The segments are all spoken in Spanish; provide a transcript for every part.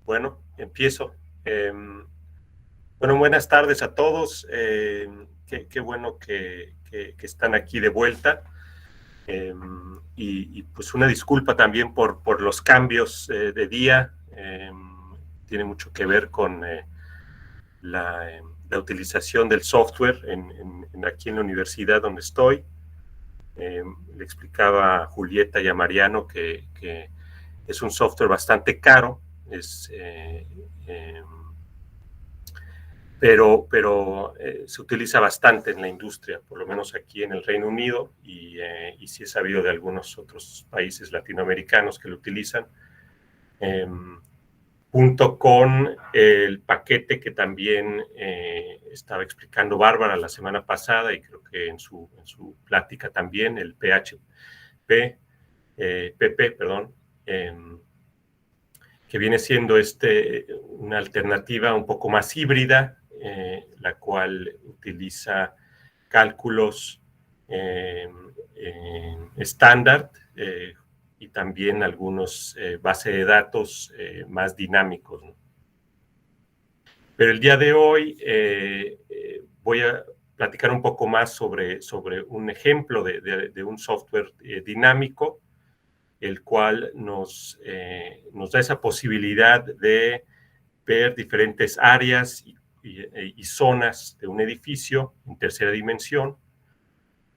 Bueno, empiezo. Bueno, buenas tardes a todos. Qué bueno que están aquí de vuelta. Pues una disculpa también por los cambios de día. Tiene mucho que ver con la utilización del software aquí en la universidad donde estoy. Le explicaba a Julieta y a Mariano que es un software bastante caro. Pero se utiliza bastante en la industria, por lo menos aquí en el Reino Unido, y sí he sabido de algunos otros países latinoamericanos que lo utilizan, junto con el paquete que también estaba explicando Bárbara la semana pasada, y creo que en su plática también, el PP, perdón, que viene siendo una alternativa un poco más híbrida, la cual utiliza cálculos estándar y también algunos bases de datos más dinámicos, ¿no? Pero el día de hoy voy a platicar un poco más sobre un ejemplo de un software dinámico, el cual nos da esa posibilidad de ver diferentes áreas y zonas de un edificio en tercera dimensión,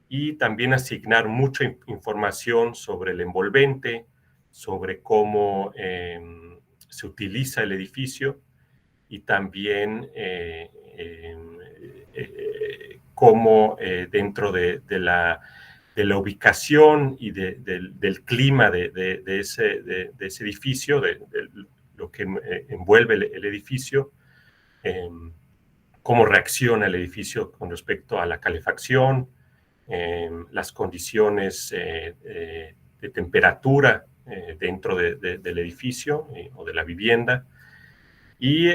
y también asignar mucha información sobre el envolvente, sobre cómo se utiliza el edificio, y también cómo dentro de la ubicación y del clima de ese edificio, de lo que envuelve el edificio, cómo reacciona el edificio con respecto a la calefacción, las condiciones de temperatura dentro del edificio o de la vivienda, y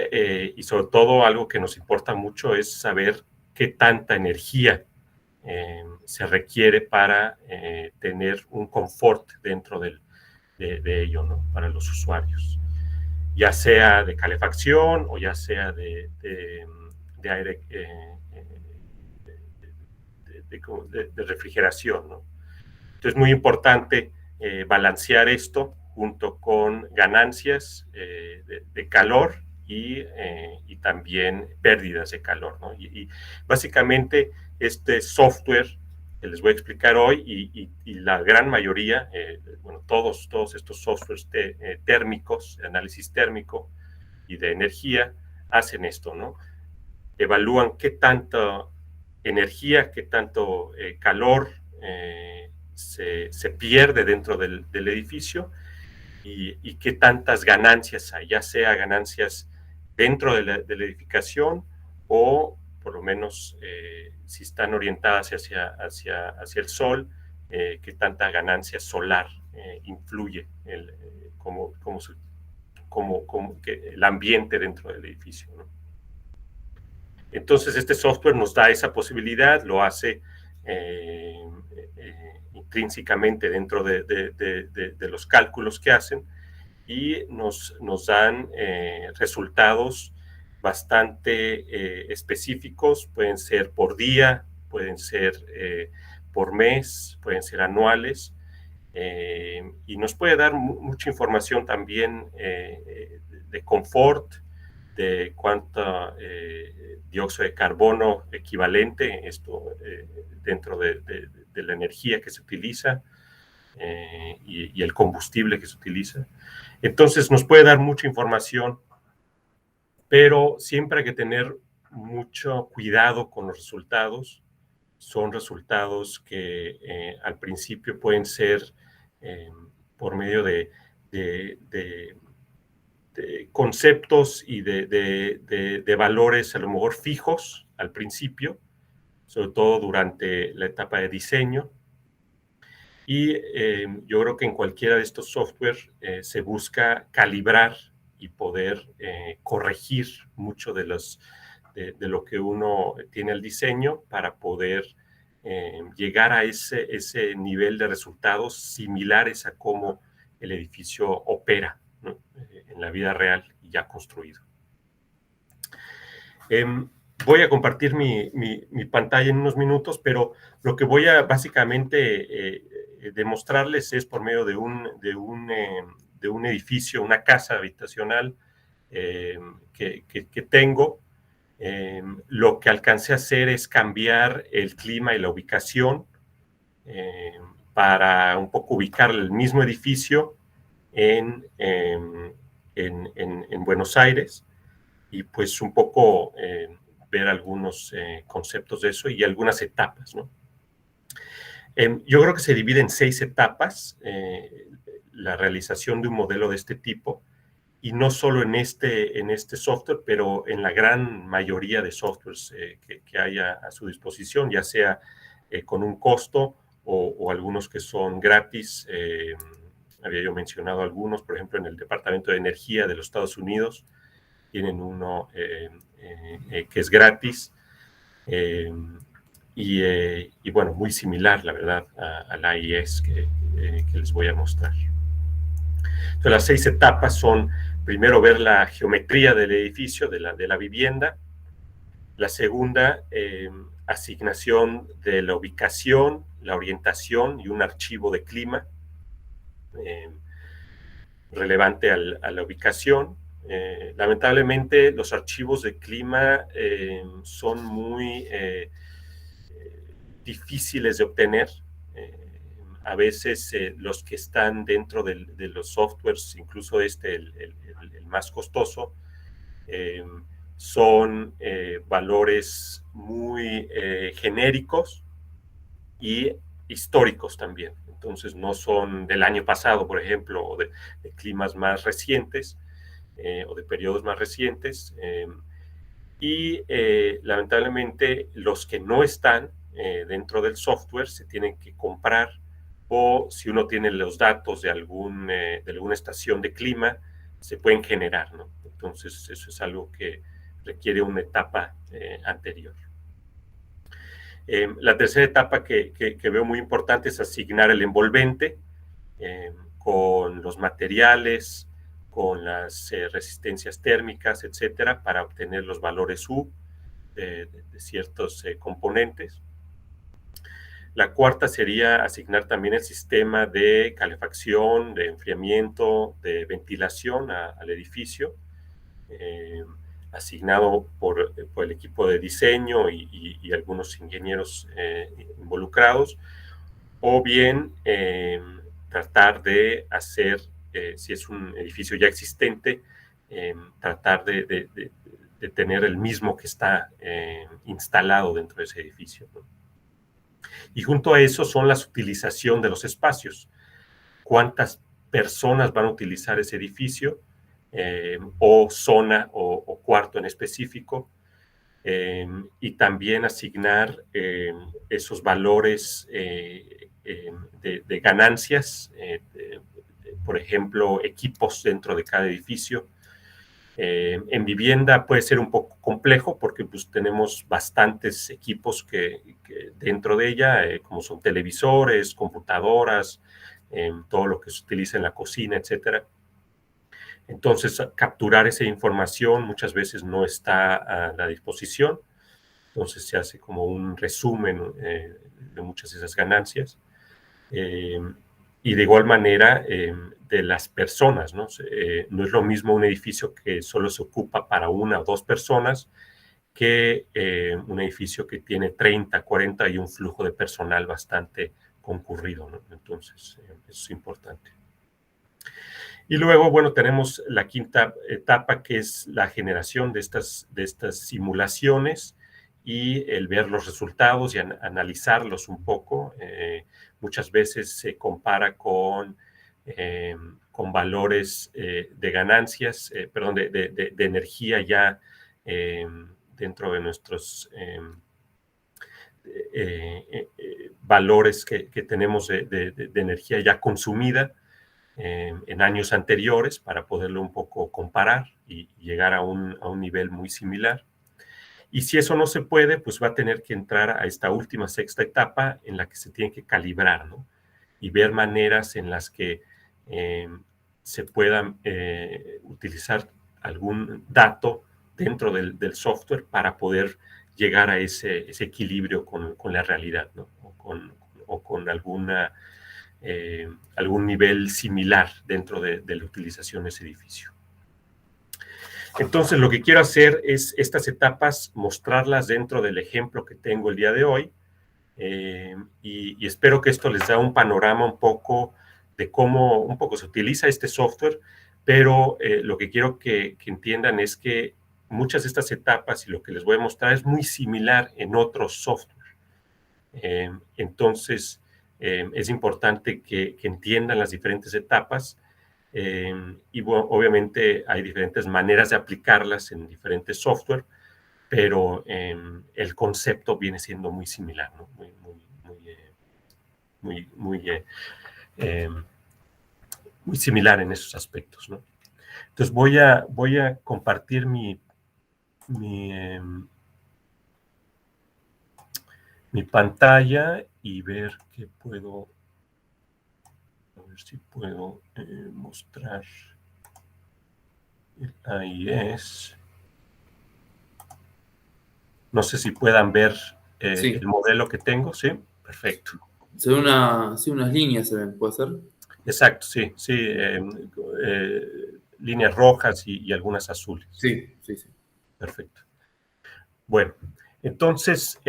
sobre todo algo que nos importa mucho es saber qué tanta energía se requiere para tener un confort dentro de ello, ¿no? Para los usuarios, ya sea de calefacción o ya sea de aire, de refrigeración, ¿no? Entonces es muy importante balancear esto junto con ganancias de calor y también pérdidas de calor, ¿no? Y básicamente este software que les voy a explicar hoy y la gran mayoría, bueno, todos estos softwares térmicos, de análisis térmico y de energía, hacen esto, ¿no? Evalúan qué tanta energía, qué tanto calor se pierde dentro del edificio, y qué tantas ganancias hay, ya sea ganancias dentro de la edificación, o por lo menos si están orientadas hacia el sol, qué tanta ganancia solar influye como que el ambiente dentro del edificio, ¿no? Entonces este software nos da esa posibilidad, lo hace intrínsecamente dentro de los cálculos que hacen, y nos dan resultados bastante específicos. Pueden ser por día, pueden ser por mes, pueden ser anuales, y nos puede dar mucha información también de confort, de cuánto dióxido de carbono equivalente, esto dentro de la energía que se utiliza, y el combustible que se utiliza. Entonces nos puede dar mucha información, pero siempre hay que tener mucho cuidado con los resultados. Son resultados que al principio pueden ser eh, por medio de conceptos y de valores a lo mejor fijos al principio, sobre todo durante la etapa de diseño. Y yo creo que en cualquiera de estos software se busca calibrar y poder corregir mucho de lo que uno tiene al diseño, para poder llegar a ese nivel de resultados similares a cómo el edificio opera, ¿no? En la vida real, ya construido. Voy a compartir mi pantalla en unos minutos, pero lo que voy a básicamente demostrarles es por medio de un edificio, una casa habitacional que tengo. Lo que alcancé a hacer es cambiar el clima y la ubicación para un poco ubicar el mismo edificio en Buenos Aires y pues un poco ver algunos conceptos de eso y algunas etapas, ¿no? Yo creo que se divide en 6 etapas la realización de un modelo de este tipo, y no solo en este software, pero en la gran mayoría de softwares que hay a su disposición, ya sea con un costo o algunos que son gratis. Había yo mencionado algunos, por ejemplo, en el Departamento de Energía de los Estados Unidos, tienen uno que es gratis y bueno, muy similar, la verdad, al AIS que les voy a mostrar. Entonces, las 6 etapas son, primero, ver la geometría del edificio, de la vivienda. La segunda, asignación de la ubicación, la orientación y un archivo de clima relevante a la ubicación. Lamentablemente, los archivos de clima son muy difíciles de obtener. A veces los que están dentro de los softwares, incluso el más costoso, son valores muy genéricos y históricos también. Entonces no son del año pasado, por ejemplo, o de climas más recientes o de periodos más recientes. Y lamentablemente los que no están dentro del software se tienen que comprar, o si uno tiene los datos de alguna estación de clima, se pueden generar, ¿no? Entonces eso es algo que requiere una etapa anterior. La tercera etapa que veo muy importante es asignar el envolvente con los materiales, con las resistencias térmicas, etcétera, para obtener los valores U de ciertos componentes. La cuarta sería asignar también el sistema de calefacción, de enfriamiento, de ventilación al edificio, asignado por el equipo de diseño y algunos ingenieros involucrados, o bien tratar de hacer, si es un edificio ya existente, tratar de tener el mismo que está instalado dentro de ese edificio, ¿no? Y junto a eso son la utilización de los espacios. ¿Cuántas personas van a utilizar ese edificio o zona o cuarto en específico? Y también asignar esos valores de ganancias, por ejemplo, equipos dentro de cada edificio. En vivienda puede ser un poco complejo porque pues, tenemos bastantes equipos que dentro de ella, como son televisores, computadoras, todo lo que se utiliza en la cocina, etcétera. Entonces, capturar esa información muchas veces no está a la disposición. Entonces, se hace como un resumen de muchas de esas ganancias. Y de igual manera, de las personas, ¿no? No es lo mismo un edificio que solo se ocupa para 1 o 2 personas que un edificio que tiene 30, 40 y un flujo de personal bastante concurrido, ¿no? Entonces, eso es importante. Y luego, bueno, tenemos la quinta etapa, que es la generación de estas simulaciones y el ver los resultados y analizarlos un poco. Muchas veces se compara con valores de ganancias, perdón, de energía ya dentro de nuestros valores que tenemos de energía ya consumida en años anteriores para poderlo un poco comparar y llegar a un nivel muy similar. Y si eso no se puede, pues va a tener que entrar a esta última sexta etapa en la que se tiene que calibrar, ¿no? Y ver maneras en las que se puedan utilizar algún dato dentro del software para poder llegar a ese equilibrio con la realidad, ¿no? O con alguna, algún nivel similar dentro de la utilización de ese edificio. Entonces, lo que quiero hacer es estas etapas, mostrarlas dentro del ejemplo que tengo el día de hoy, y espero que esto les da un panorama un poco de cómo un poco se utiliza este software, pero lo que quiero que entiendan es que muchas de estas etapas y lo que les voy a mostrar es muy similar en otros software. Entonces, es importante que entiendan las diferentes etapas. Y bueno, obviamente hay diferentes maneras de aplicarlas en diferentes software, pero el concepto viene siendo muy similar, ¿no? Muy similar en esos aspectos, ¿no? Entonces voy a compartir mi pantalla y ver qué puedo, a ver si puedo mostrar el AIS. No sé si puedan ver Sí. el modelo que tengo, ¿sí? Perfecto. Se ve sí, unas líneas se ven, ¿puede ser? Exacto, sí, sí. Líneas rojas y algunas azules. Sí, sí, sí. Perfecto. Bueno, entonces,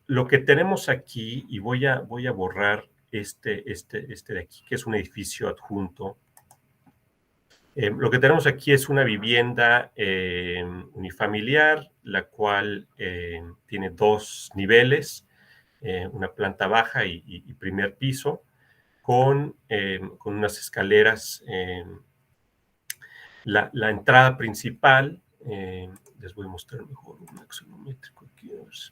lo que tenemos aquí, y voy a borrar este de aquí, que es un edificio adjunto. Lo que tenemos aquí es una vivienda unifamiliar, la cual tiene 2 niveles, una planta baja y primer piso, con unas escaleras. La entrada principal, les voy a mostrar mejor un axonométrico aquí, a ver si,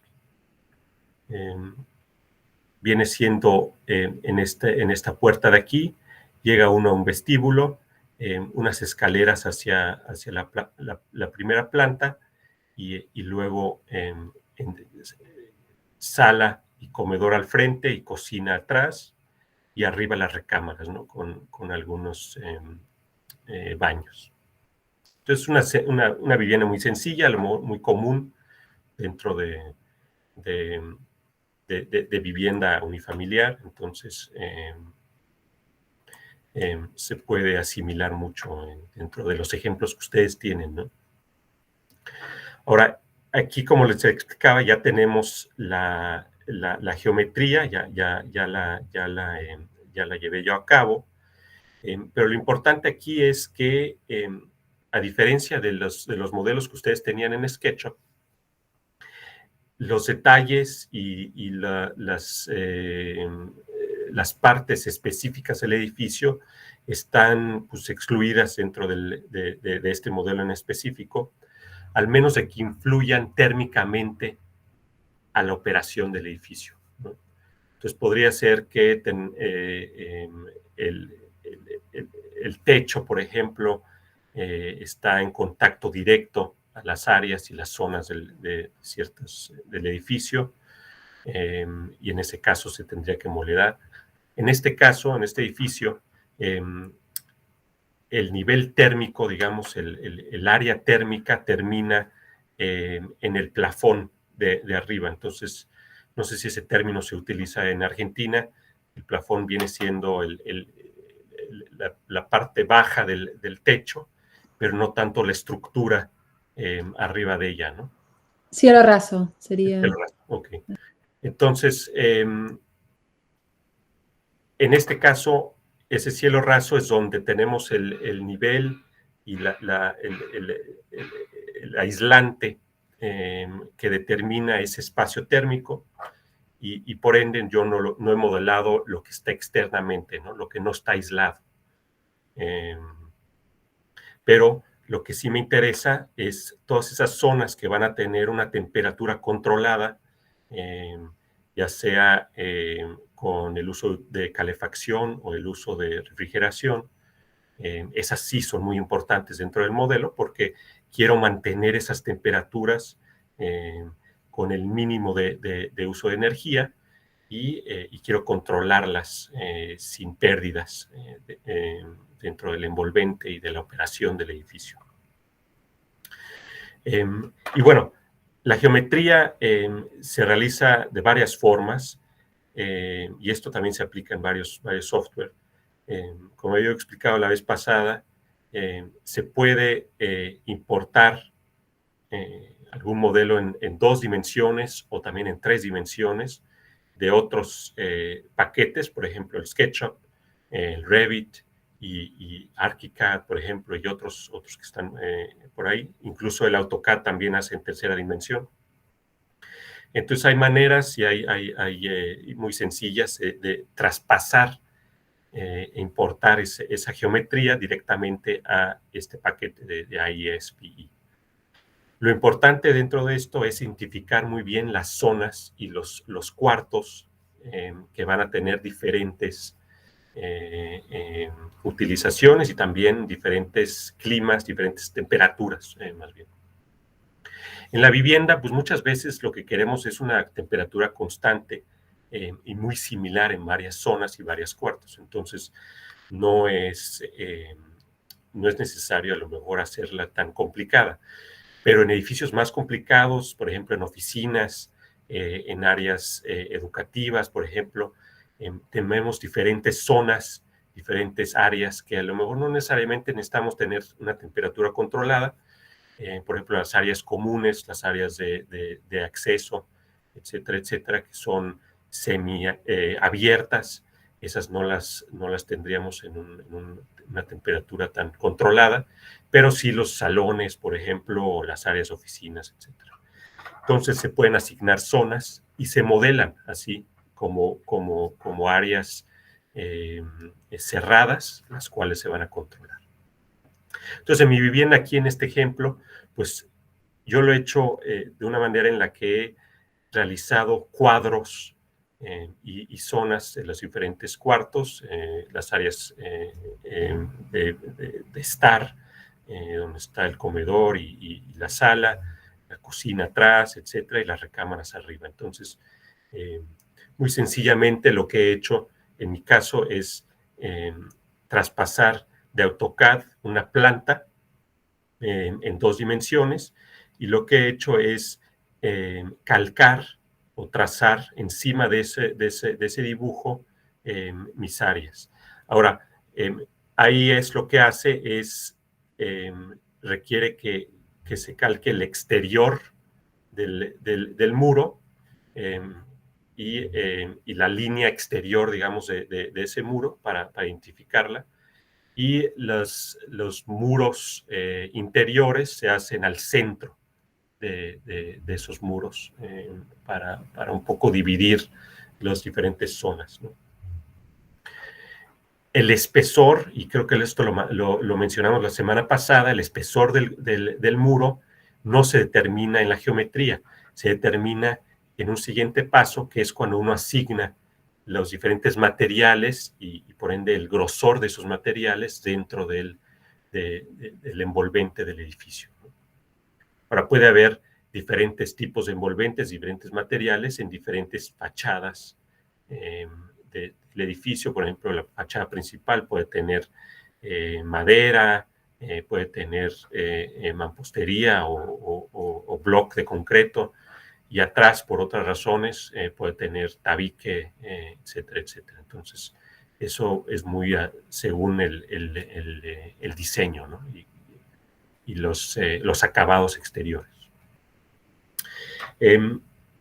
viene siendo en esta puerta de aquí, llega uno a un vestíbulo, unas escaleras hacia la primera planta y luego sala y comedor al frente y cocina atrás y arriba las recámaras, ¿no? Con algunos baños. Entonces, una vivienda muy sencilla, muy común dentro de vivienda unifamiliar. Entonces, se puede asimilar mucho dentro de los ejemplos que ustedes tienen, ¿no? Ahora, aquí, como les explicaba, ya tenemos la geometría, ya la llevé yo a cabo, pero lo importante aquí es que, a diferencia de los modelos que ustedes tenían en SketchUp, los detalles y las partes específicas del edificio están, pues, excluidas dentro de este modelo en específico, al menos de que influyan térmicamente a la operación del edificio, ¿no? Entonces, podría ser que el techo, por ejemplo, está en contacto directo a las áreas y las zonas del edificio, y en ese caso se tendría que modelar. En este caso, en este edificio, el nivel térmico, digamos, el área térmica termina en el plafón de arriba. Entonces, no sé si ese término se utiliza en Argentina. El plafón viene siendo la parte baja del techo, pero no tanto la estructura arriba de ella, ¿no? Cielo raso sería. Ok. Entonces, en este caso, ese cielo raso es donde tenemos el nivel y el aislante que determina ese espacio térmico, y por ende yo no he modelado lo que está externamente, ¿no? Lo que no está aislado. Pero lo que sí me interesa es todas esas zonas que van a tener una temperatura controlada, ya sea con el uso de calefacción o el uso de refrigeración. Esas sí son muy importantes dentro del modelo porque quiero mantener esas temperaturas con el mínimo de uso de energía, y quiero controlarlas sin pérdidas dentro del envolvente y de la operación del edificio. Y bueno, la geometría se realiza de varias formas, y esto también se aplica en varios software. Como yo he explicado la vez pasada, se puede importar algún modelo en 2 dimensiones o también en 3 dimensiones de otros paquetes, por ejemplo, el SketchUp, el Revit y ArchiCAD, por ejemplo, y otros que están por ahí. Incluso el AutoCAD también hace en tercera dimensión. Entonces hay maneras y hay muy sencillas de traspasar e importar esa geometría directamente a este paquete de AES-PE. Lo importante dentro de esto es identificar muy bien las zonas y los cuartos que van a tener diferentes utilizaciones y también diferentes climas, diferentes temperaturas, más bien. En la vivienda, pues muchas veces lo que queremos es una temperatura constante y muy similar en varias zonas y varios cuartos. Entonces, no es necesario a lo mejor hacerla tan complicada. Pero en edificios más complicados, por ejemplo, en oficinas, en áreas educativas, por ejemplo, tenemos diferentes zonas, diferentes áreas que a lo mejor no necesariamente necesitamos tener una temperatura controlada. Por ejemplo, las áreas comunes, las áreas de acceso, etcétera, etcétera, que son semi-abiertas, esas no las tendríamos en una temperatura tan controlada, pero sí los salones, por ejemplo, o las áreas de oficinas, etcétera. Entonces se pueden asignar zonas y se modelan así como áreas cerradas, las cuales se van a controlar. Entonces, en mi vivienda aquí en este ejemplo, pues yo lo he hecho de una manera en la que he realizado cuadros y zonas de los diferentes cuartos, las áreas de estar, donde está el comedor y la sala, la cocina atrás, etcétera, y las recámaras arriba. Entonces, muy sencillamente lo que he hecho en mi caso es traspasar de AutoCAD una planta en 2 dimensiones, y lo que he hecho es calcar o trazar encima de ese dibujo mis áreas. Ahora, ahí es lo que hace es, requiere que se calque el exterior del muro y la línea exterior, digamos, de ese muro para identificarla. Y los muros interiores se hacen al centro de esos muros para un poco dividir las diferentes zonas, ¿no? El espesor, y creo que esto lo mencionamos la semana pasada, el espesor del muro no se determina en la geometría, se determina en un siguiente paso, que es cuando uno asigna los diferentes materiales y por ende el grosor de esos materiales dentro del envolvente del edificio. Ahora, puede haber diferentes tipos de envolventes, diferentes materiales en diferentes fachadas del edificio. Por ejemplo, la fachada principal puede tener madera, puede tener mampostería o bloque de concreto, y atrás, por otras razones, puede tener tabique, etcétera, etcétera. Entonces, eso es muy según el diseño, ¿no? y los acabados exteriores.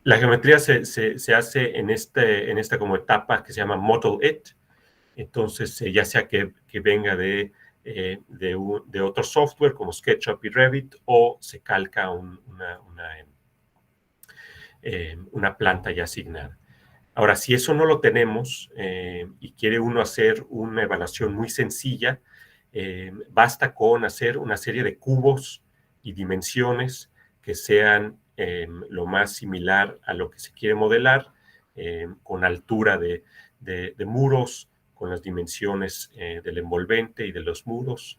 La geometría se hace en esta como etapa que se llama Model It. Entonces, ya sea que venga de otro software como SketchUp y Revit, o se calca una planta ya asignada. Ahora, si eso no lo tenemos y quiere uno hacer una evaluación muy sencilla, basta con hacer una serie de cubos y dimensiones que sean lo más similar a lo que se quiere modelar, con altura de muros, con las dimensiones del envolvente y de los muros,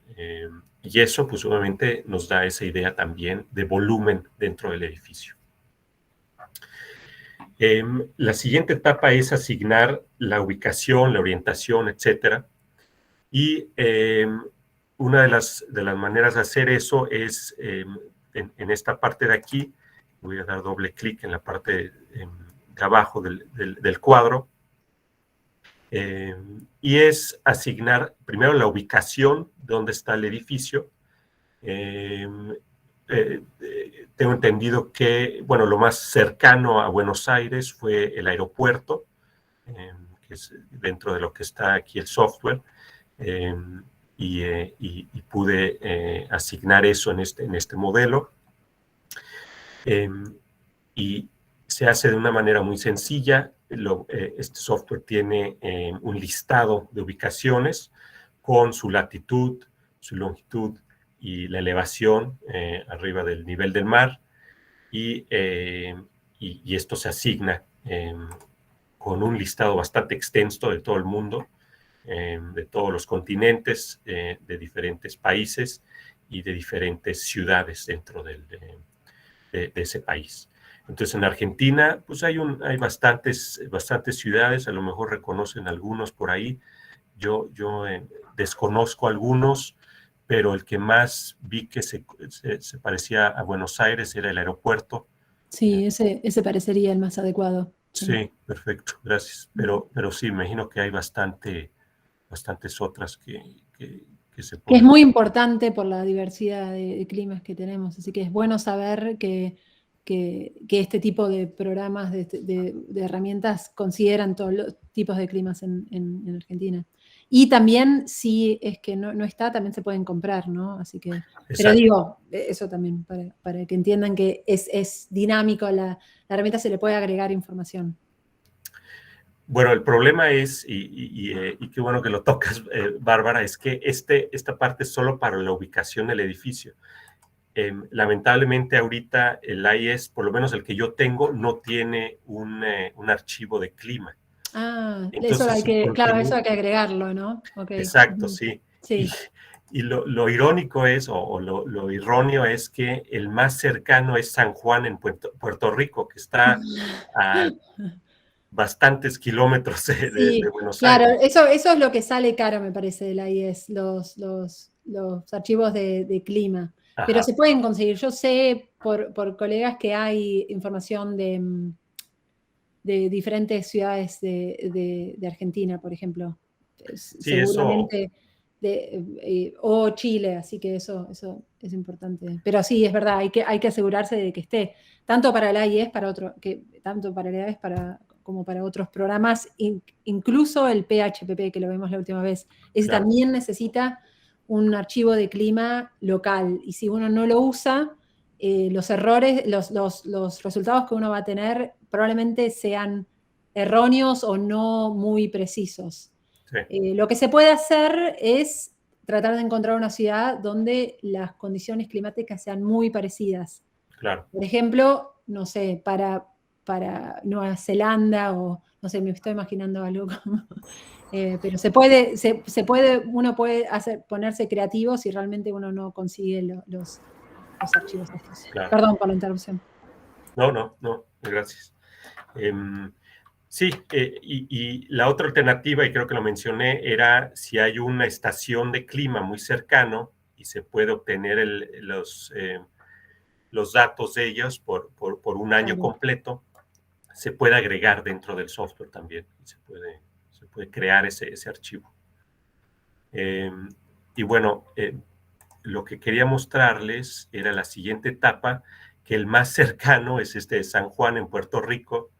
y eso pues obviamente nos da esa idea también de volumen dentro del edificio. La siguiente etapa es asignar la ubicación, la orientación, etcétera. Y una de las maneras de hacer eso es en esta parte de aquí, voy a dar doble clic en la parte de abajo del cuadro, y es asignar primero la ubicación de donde está el edificio. Tengo entendido que, bueno, lo más cercano a Buenos Aires fue el aeropuerto, que es dentro de lo que está aquí el software, y pude asignar eso en este modelo. Y se hace de una manera muy sencilla. Este software tiene un listado de ubicaciones con su latitud, su longitud y la elevación arriba del nivel del mar, y esto se asigna con un listado bastante extenso de todo el mundo, de todos los continentes, de diferentes países y de diferentes ciudades dentro de ese país. Entonces, en Argentina, pues hay bastantes ciudades, a lo mejor reconocen algunos por ahí. Yo desconozco algunos, pero el que más vi que se parecía a Buenos Aires era el aeropuerto. Sí, ese parecería el más adecuado. Sí, perfecto, gracias. Pero sí, me imagino que hay bastantes otras que se Que es pueden. muy importante por la diversidad de climas que tenemos, así que es bueno saber que este tipo de programas, de herramientas, consideran todos los tipos de climas en Argentina. Y también, si es que no está, también se pueden comprar, ¿no? Así que, pero digo, eso también, para que entiendan que es dinámico, la herramienta se le puede agregar información. Bueno, el problema es, y qué bueno que lo tocas, Bárbara, es que esta parte es solo para la ubicación del edificio. Lamentablemente ahorita el AIS, por lo menos el que yo tengo, no tiene un archivo de clima. Entonces, eso hay que agregarlo, ¿no? Okay. Exacto, sí. Sí. Y lo irónico es, o lo erróneo es que el más cercano es San Juan en Puerto Rico, que está a bastantes kilómetros de Buenos Claro, Aires. eso es lo que sale caro, me parece, del AIS, los archivos de clima. Ajá. Pero se pueden conseguir. Yo sé por colegas que hay información de diferentes ciudades de Argentina, por ejemplo. Sí, seguramente o Chile, así que eso es importante. Pero sí, es verdad, hay que asegurarse de que esté, tanto para el AIS, tanto para el AIS como para otros programas, incluso el PHPP, que lo vimos la última vez. Ese claro. También necesita un archivo de clima local, y si uno no lo usa, los errores, los resultados que uno va a tener probablemente sean erróneos o no muy precisos. Sí. Lo que se puede hacer es tratar de encontrar una ciudad donde las condiciones climáticas sean muy parecidas. Claro. Por ejemplo, no sé, para Nueva Zelanda, o no sé, me estoy imaginando algo como... pero uno puede ponerse creativo si realmente uno no consigue los archivos estos. Claro. Perdón por la interrupción. No, gracias. Sí, y la otra alternativa, y creo que lo mencioné, era si hay una estación de clima muy cercano y se puede obtener los datos de ellos por un año completo, se puede agregar dentro del software también. Se puede crear ese archivo. Y bueno, lo que quería mostrarles era la siguiente etapa, que el más cercano es este de San Juan en Puerto Rico,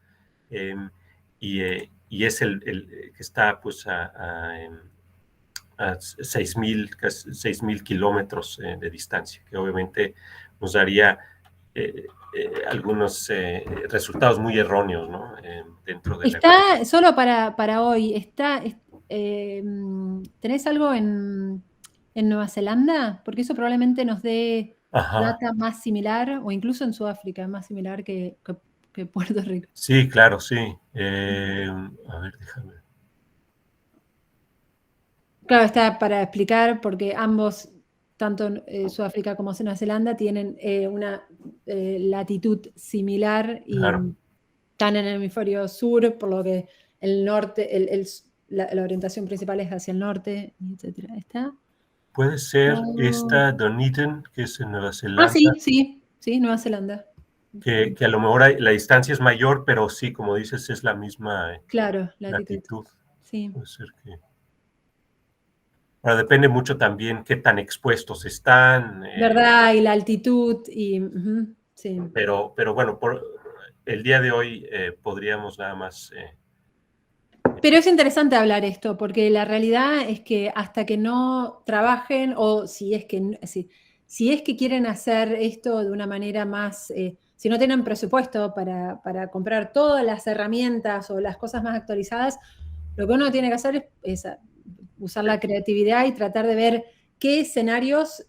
y es el que está pues a 6,000 kilómetros de distancia, que obviamente nos daría algunos resultados muy erróneos, ¿no? Dentro de está, solo para hoy, ¿tenés algo en Nueva Zelanda? Porque eso probablemente nos dé data más similar, o incluso en Sudáfrica, más similar que Puerto Rico. Sí, claro, sí. A ver, déjame. Claro, está para explicar, porque ambos, tanto Sudáfrica como Nueva Zelanda, tienen una latitud similar y están en el hemisferio sur, por lo que el norte, la orientación principal es hacia el norte, etc. ¿Está? Puede ser esta Dunedin, que es en Nueva Zelanda. Sí. sí, Nueva Zelanda. Que a lo mejor la distancia es mayor, pero sí, como dices, es la misma Claro, latitud. latitud. Sí. Puede ser que... Ahora, depende mucho también qué tan expuestos están. ¿Verdad? Y la altitud, y sí. Pero bueno, por el día de hoy podríamos nada más... Pero es interesante hablar esto, porque la realidad es que hasta que no trabajen, o si es que quieren hacer esto de una manera más, si no tienen presupuesto para comprar todas las herramientas o las cosas más actualizadas, lo que uno tiene que hacer es usar la creatividad y tratar de ver qué escenarios,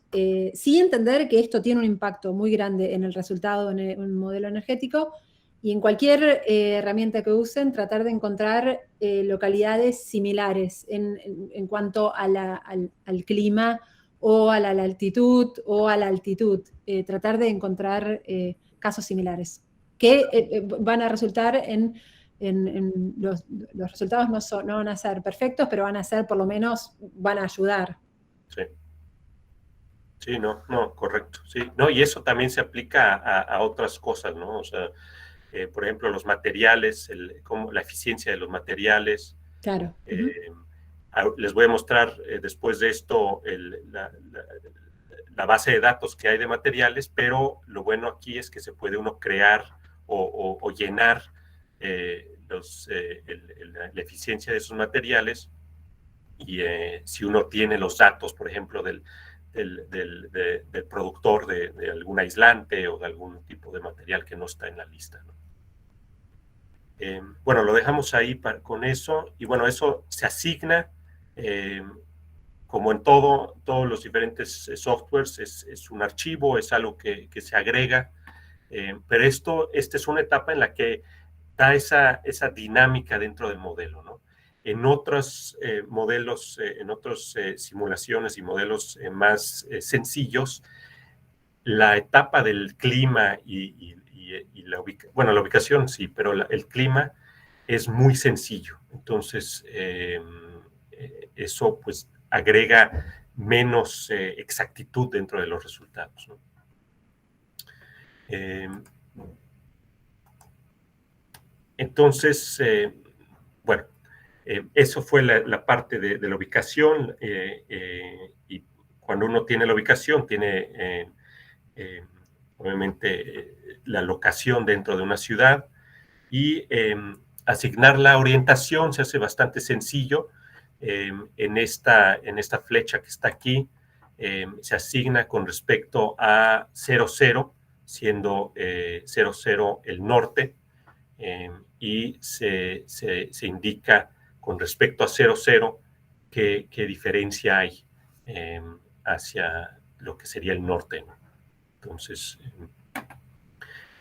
sí entender que esto tiene un impacto muy grande en el resultado en el modelo energético, y en cualquier herramienta que usen, tratar de encontrar localidades similares en cuanto a al clima o a la altitud o a la altitud. Tratar de encontrar casos similares que van a resultar en los resultados no van a ser perfectos, pero van a ser, por lo menos, van a ayudar. Sí. Sí, no, correcto. Sí, no, y eso también se aplica a otras cosas, ¿no? O sea, por ejemplo, los materiales, como la eficiencia de los materiales. Claro. Les voy a mostrar después de esto la base de datos que hay de materiales, pero lo bueno aquí es que se puede uno crear o llenar la eficiencia de esos materiales, y si uno tiene los datos, por ejemplo, del productor de algún aislante o de algún tipo de material que no está en la lista, ¿no? Bueno, lo dejamos ahí con eso, y bueno, eso se asigna, como en todos los diferentes softwares, es un archivo, es algo que se agrega, pero esta es una etapa en la que da esa dinámica dentro del modelo, ¿no? En otros modelos, en otras simulaciones y modelos más sencillos, la etapa del clima y la ubicación sí, pero el clima es muy sencillo. Entonces, eso pues agrega menos exactitud dentro de los resultados, ¿no? Entonces, bueno, eso fue la parte de la ubicación, y cuando uno tiene la ubicación, tiene obviamente la locación dentro de una ciudad, y asignar la orientación se hace bastante sencillo. En esta flecha que está aquí, se asigna con respecto a 00, siendo 00 el norte, y se indica con respecto a 00 qué diferencia hay hacia lo que sería el norte, ¿no? Entonces,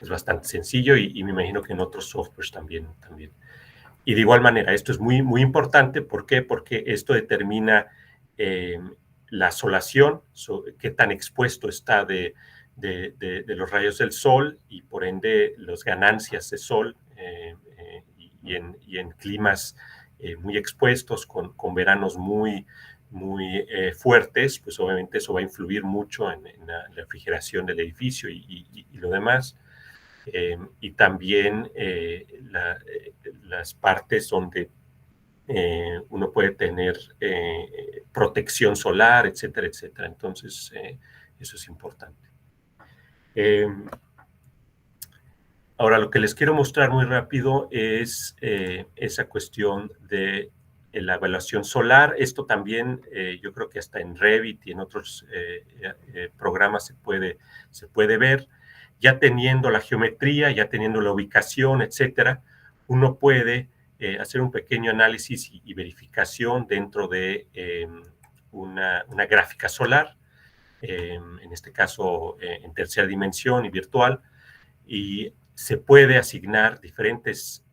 es bastante sencillo, y me imagino que en otros softwares también. Y de igual manera, esto es muy, muy importante. ¿Por qué? Porque esto determina la asolación, qué tan expuesto está de los rayos del sol, y por ende las ganancias de sol, y en climas muy expuestos, con veranos muy fuertes, pues obviamente eso va a influir mucho en la refrigeración del edificio y lo demás. Y también las partes donde uno puede tener protección solar, etcétera, etcétera. Entonces, eso es importante. Ahora, lo que les quiero mostrar muy rápido es esa cuestión de la evaluación solar. Esto también, yo creo que hasta en Revit y en otros programas se puede ver. Ya teniendo la geometría, ya teniendo la ubicación, etcétera, uno puede hacer un pequeño análisis y verificación dentro de una gráfica solar, en este caso en tercera dimensión y virtual, y se puede asignar diferentes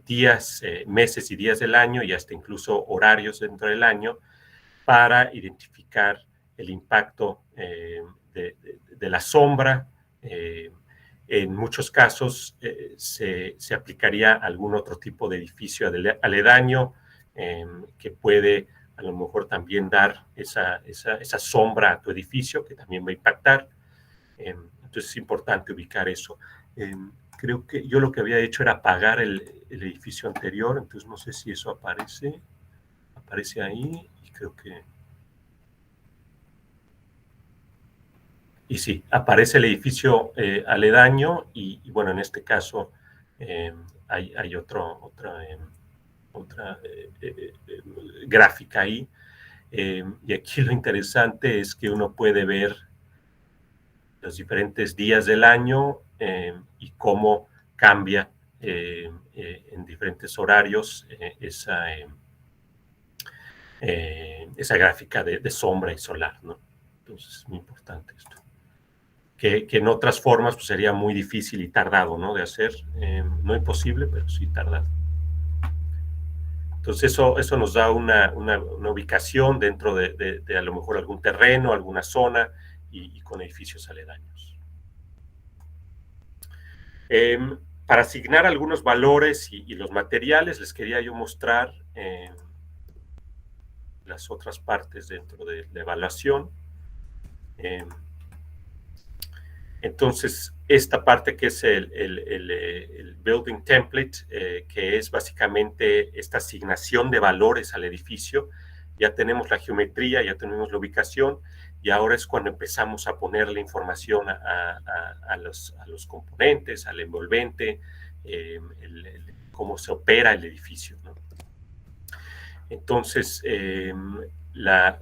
días, meses y días del año, y hasta incluso horarios dentro del año, para identificar el impacto de la sombra. En muchos casos se aplicaría algún otro tipo de edificio aledaño, que puede a lo mejor también dar esa sombra a tu edificio, que también va a impactar. Entonces es importante ubicar eso. Creo que yo lo que había hecho era apagar el edificio anterior, entonces no sé si eso aparece ahí, y creo que... Y sí, aparece el edificio aledaño, y bueno, en este caso hay otra gráfica ahí, y aquí lo interesante es que uno puede ver los diferentes días del año y cómo cambia en diferentes horarios esa gráfica de sombra y solar, ¿no? Entonces es muy importante esto. Que en otras formas pues, sería muy difícil y tardado, ¿no? De hacer, no imposible, pero sí tardado. Entonces eso nos da una ubicación dentro de a lo mejor algún terreno, alguna zona y con edificios aledaños. Para asignar algunos valores y los materiales, les quería yo mostrar las otras partes dentro de la evaluación. Entonces, esta parte que es el Building Template, que es básicamente esta asignación de valores al edificio, ya tenemos la geometría, ya tenemos la ubicación, y ahora es cuando empezamos a poner la información a los componentes, al envolvente, cómo se opera el edificio, ¿no? Entonces, la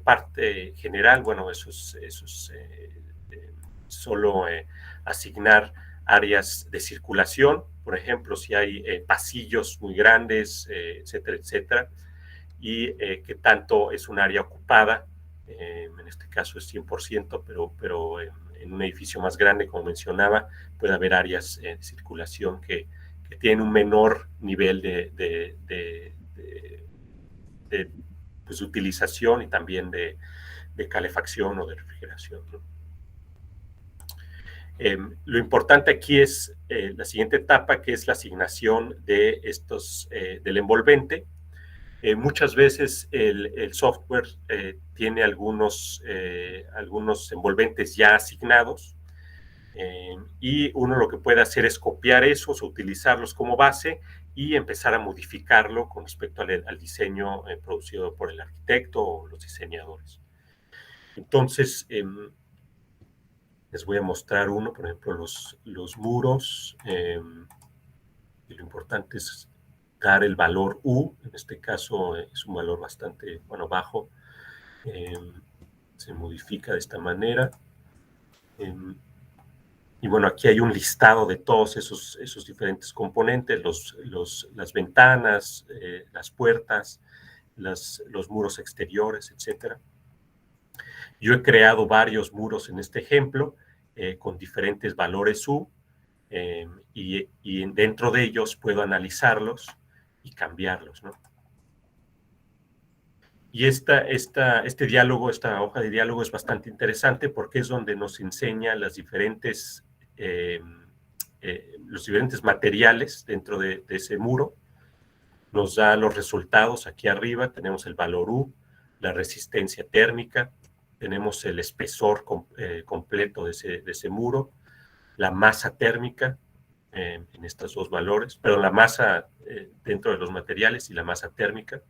parte general, bueno, eso es solo asignar áreas de circulación, por ejemplo, si hay pasillos muy grandes, etcétera, etcétera, y que tanto es un área ocupada, en este caso es 100%, pero en un edificio más grande, como mencionaba, puede haber áreas de circulación que tienen un menor nivel de pues, utilización y también de calefacción o de refrigeración, ¿no? Lo importante aquí es la siguiente etapa, que es la asignación de del envolvente. Muchas veces el software tiene algunos envolventes ya asignados, y uno lo que puede hacer es copiar esos o utilizarlos como base y empezar a modificarlo con respecto al diseño producido por el arquitecto o los diseñadores. Entonces, les voy a mostrar uno, por ejemplo, los muros, y lo importante es dar el valor U, en este caso es un valor bastante, bueno, bajo, se modifica de esta manera, y bueno, aquí hay un listado de todos esos diferentes componentes, las ventanas, las puertas, los muros exteriores, etcétera. Yo he creado varios muros en este ejemplo, con diferentes valores U, y dentro de ellos puedo analizarlos y cambiarlos, ¿no? Y este diálogo, esta hoja de diálogo es bastante interesante porque es donde nos enseña los diferentes materiales dentro de ese muro. Nos da los resultados aquí arriba, tenemos el valor U, la resistencia térmica, tenemos el espesor completo de ese muro, la masa térmica en estos dos valores, pero la masa dentro de los materiales y la masa térmica.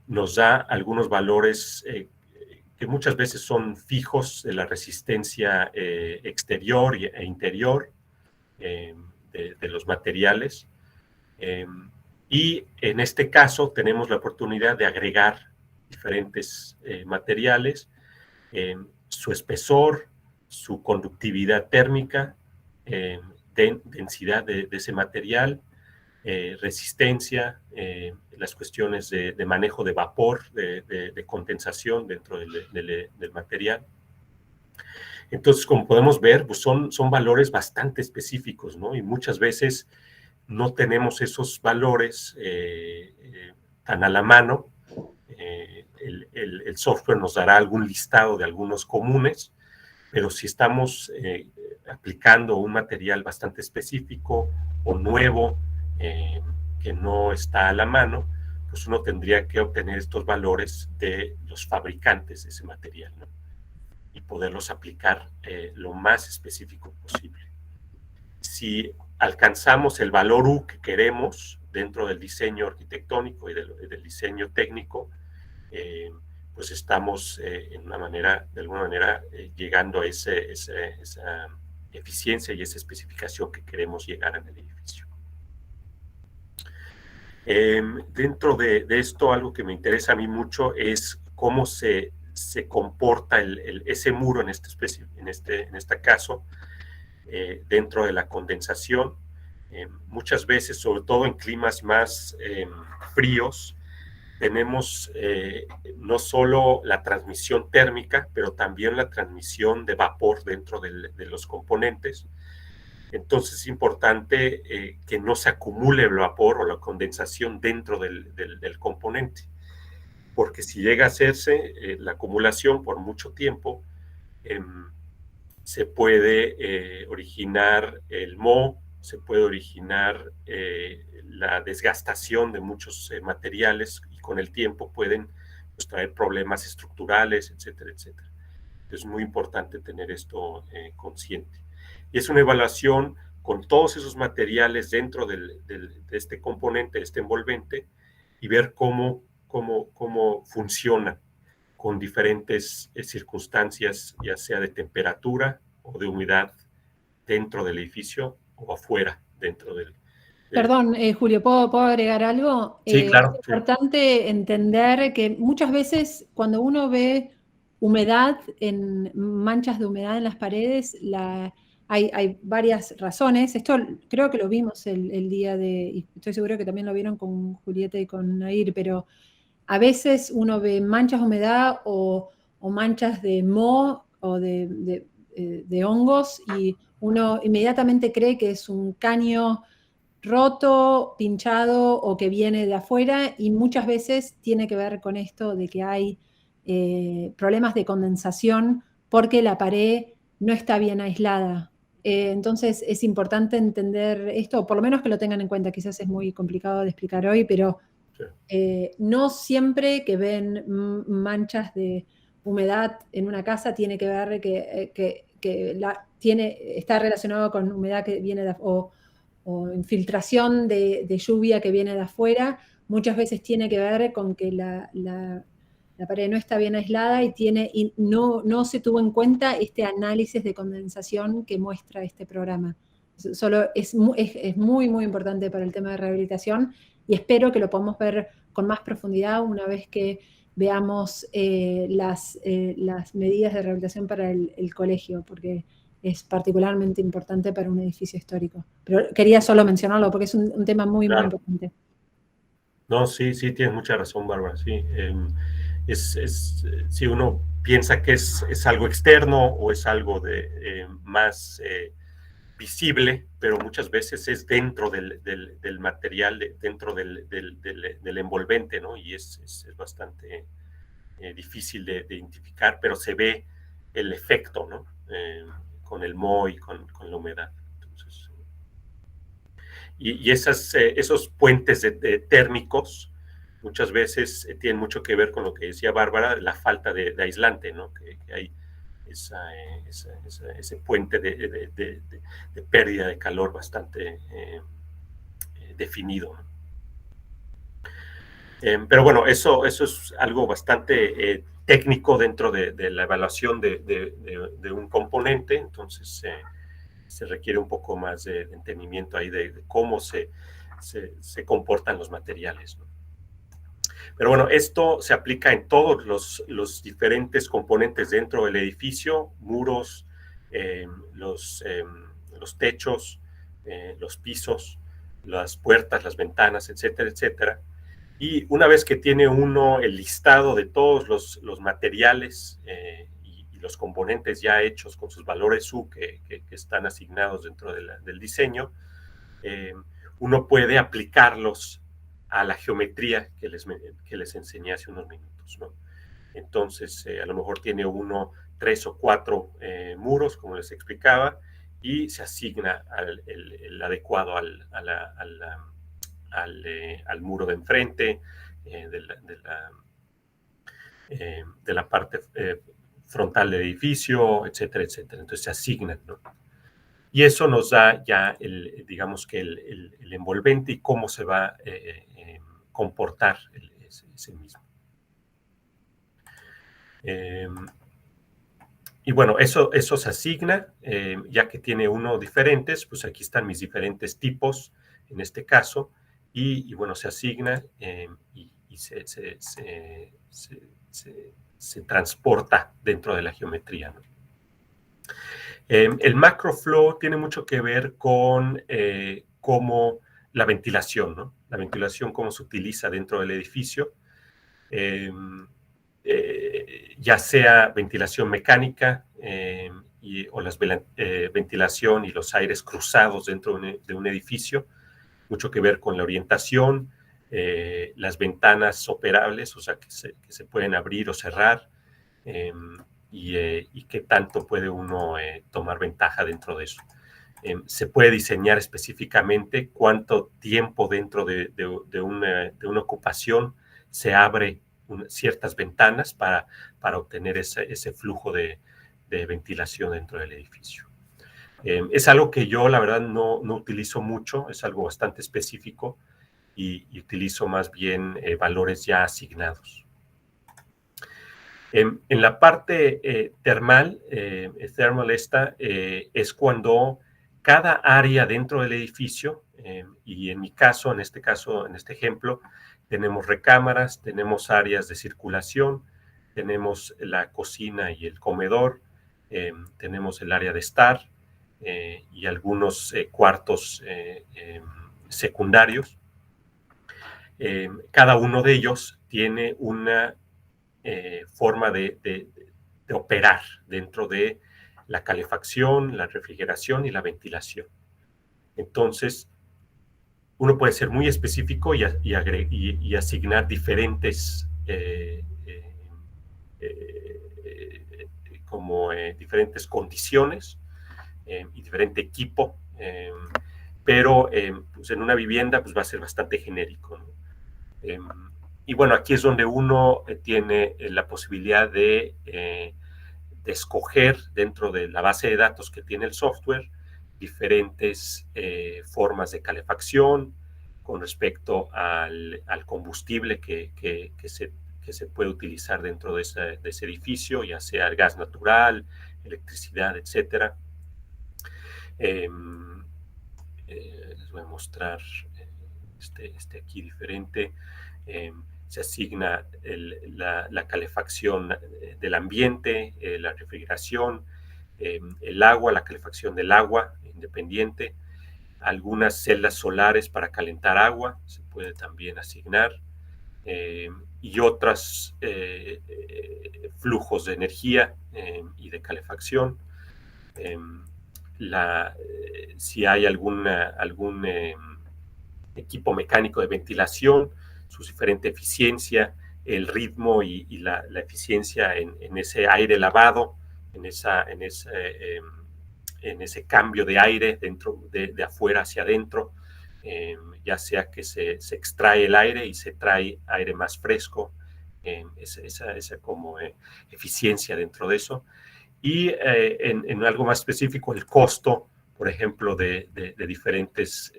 Nos da algunos valores que muchas veces son fijos de la resistencia exterior e interior de los materiales. Y en este caso tenemos la oportunidad de agregar diferentes materiales, su espesor, su conductividad térmica, densidad de ese material, resistencia, las cuestiones de manejo de vapor, de condensación dentro del material. Entonces, como podemos ver, pues son valores bastante específicos, ¿no? Y muchas veces no tenemos esos valores tan a la mano. El software nos dará algún listado de algunos comunes, pero si estamos aplicando un material bastante específico o nuevo que no está a la mano, pues uno tendría que obtener estos valores de los fabricantes de ese material, ¿no? y poderlos aplicar lo más específico posible. Si alcanzamos el valor U que queremos dentro del diseño arquitectónico y del diseño técnico, pues estamos de alguna manera llegando a esa eficiencia y esa especificación que queremos llegar en el edificio. Dentro de esto, algo que me interesa a mí mucho es cómo se comporta ese muro en este caso, dentro de la condensación. Muchas veces, sobre todo en climas más fríos, tenemos no solo la transmisión térmica, pero también la transmisión de vapor dentro de los componentes. Entonces es importante que no se acumule el vapor o la condensación dentro del componente, porque si llega a hacerse la acumulación por mucho tiempo, se puede originar el moho, se puede originar la desgastación de muchos materiales y con el tiempo pueden pues, traer problemas estructurales, etcétera, etcétera. Es muy importante tener esto consciente. Y es una evaluación con todos esos materiales dentro de este componente, de este envolvente, y ver cómo funciona con diferentes circunstancias, ya sea de temperatura o de humedad dentro del edificio o afuera dentro del... Perdón, Julio, ¿puedo agregar algo? Sí, claro. Es importante entender que muchas veces cuando uno ve humedad, manchas de humedad en las paredes, hay varias razones. Esto creo que lo vimos el día y estoy seguro que también lo vieron con Julieta y con Nair, pero a veces uno ve manchas de humedad o manchas de moho o de hongos y uno inmediatamente cree que es un caño roto, pinchado o que viene de afuera, y muchas veces tiene que ver con esto de que hay problemas de condensación porque la pared no está bien aislada. Entonces es importante entender esto, o por lo menos que lo tengan en cuenta. Quizás es muy complicado de explicar hoy, pero no siempre que ven manchas de humedad en una casa tiene que ver que está relacionado con humedad que viene o infiltración de lluvia que viene de afuera. Muchas veces tiene que ver con que la pared no está bien aislada y no se tuvo en cuenta este análisis de condensación que muestra este programa. Solo es muy, muy importante para el tema de rehabilitación y espero que lo podamos ver con más profundidad una vez que veamos las medidas de rehabilitación para el colegio, porque es particularmente importante para un edificio histórico. Pero quería solo mencionarlo porque es un tema muy, claro, muy importante. No, sí, tienes mucha razón, Bárbara, sí. Si uno piensa que es algo externo o es algo más visible, pero muchas veces es dentro del material, dentro del envolvente, ¿no? Y es bastante difícil de identificar, pero se ve el efecto, ¿no? Con el moho y con la humedad. Entonces, y esos puentes térmicos muchas veces tienen mucho que ver con lo que decía Bárbara, la falta de aislante, ¿no? Que hay ese puente de pérdida de calor bastante definido, ¿no? Pero bueno, eso es algo bastante técnico dentro de la evaluación de un componente, entonces se requiere un poco más de entendimiento ahí de cómo se comportan los materiales, ¿no? Pero bueno, esto se aplica en todos los diferentes componentes dentro del edificio, muros, los techos, los pisos, las puertas, las ventanas, etcétera, etcétera. Y una vez que tiene uno el listado de todos los materiales y los componentes ya hechos con sus valores U que están asignados dentro del diseño, uno puede aplicarlos a la geometría que les enseñé hace unos minutos, ¿no? Entonces, a lo mejor tiene uno 3 o 4 muros, como les explicaba, y se asigna el adecuado al muro de enfrente, de la parte frontal del edificio, etcétera, etcétera. Entonces se asignan, ¿no? Y eso nos da ya, digamos que el envolvente y cómo se va a comportar ese mismo. Y bueno, eso se asigna, ya que tiene uno diferentes, pues aquí están mis diferentes tipos, en este caso, y bueno, se asigna y se transporta dentro de la geometría, ¿no? El macroflow tiene mucho que ver con cómo la ventilación, ¿no? La ventilación, cómo se utiliza dentro del edificio, ya sea ventilación mecánica o ventilación y los aires cruzados dentro de un edificio, mucho que ver con la orientación, las ventanas operables, o sea, que se pueden abrir o cerrar, y qué tanto puede uno tomar ventaja dentro de eso. Se puede diseñar específicamente cuánto tiempo dentro de una ocupación se abre ciertas ventanas para obtener ese flujo de ventilación dentro del edificio. Es algo que yo, la verdad, no utilizo mucho, es algo bastante específico y utilizo más bien valores ya asignados. En la parte termal, thermal es cuando cada área dentro del edificio, y en mi caso, en este ejemplo, tenemos recámaras, tenemos áreas de circulación, tenemos la cocina y el comedor, tenemos el área de estar y algunos cuartos secundarios. Cada uno de ellos tiene una forma de operar dentro de la calefacción, la refrigeración y la ventilación. Entonces, uno puede ser muy específico y asignar diferentes diferentes condiciones y diferente equipo, pero pues en una vivienda pues va a ser bastante genérico, ¿no? Y bueno, aquí es donde uno tiene la posibilidad de escoger dentro de la base de datos que tiene el software diferentes formas de calefacción con respecto al combustible que se puede utilizar dentro de ese edificio, ya sea el gas natural, electricidad, etcétera. Les voy a mostrar este aquí diferente. Se asigna la calefacción del ambiente, la refrigeración, el agua, la calefacción del agua independiente, algunas celdas solares para calentar agua, se puede también asignar, y otros flujos de energía y de calefacción. Si hay algún equipo mecánico de ventilación, su diferente eficiencia, el ritmo y la eficiencia en ese aire lavado, en ese cambio de aire dentro de afuera hacia adentro, ya sea que se extrae el aire y se trae aire más fresco, esa como eficiencia dentro de eso. Y en algo más específico, el costo, por ejemplo, de diferentes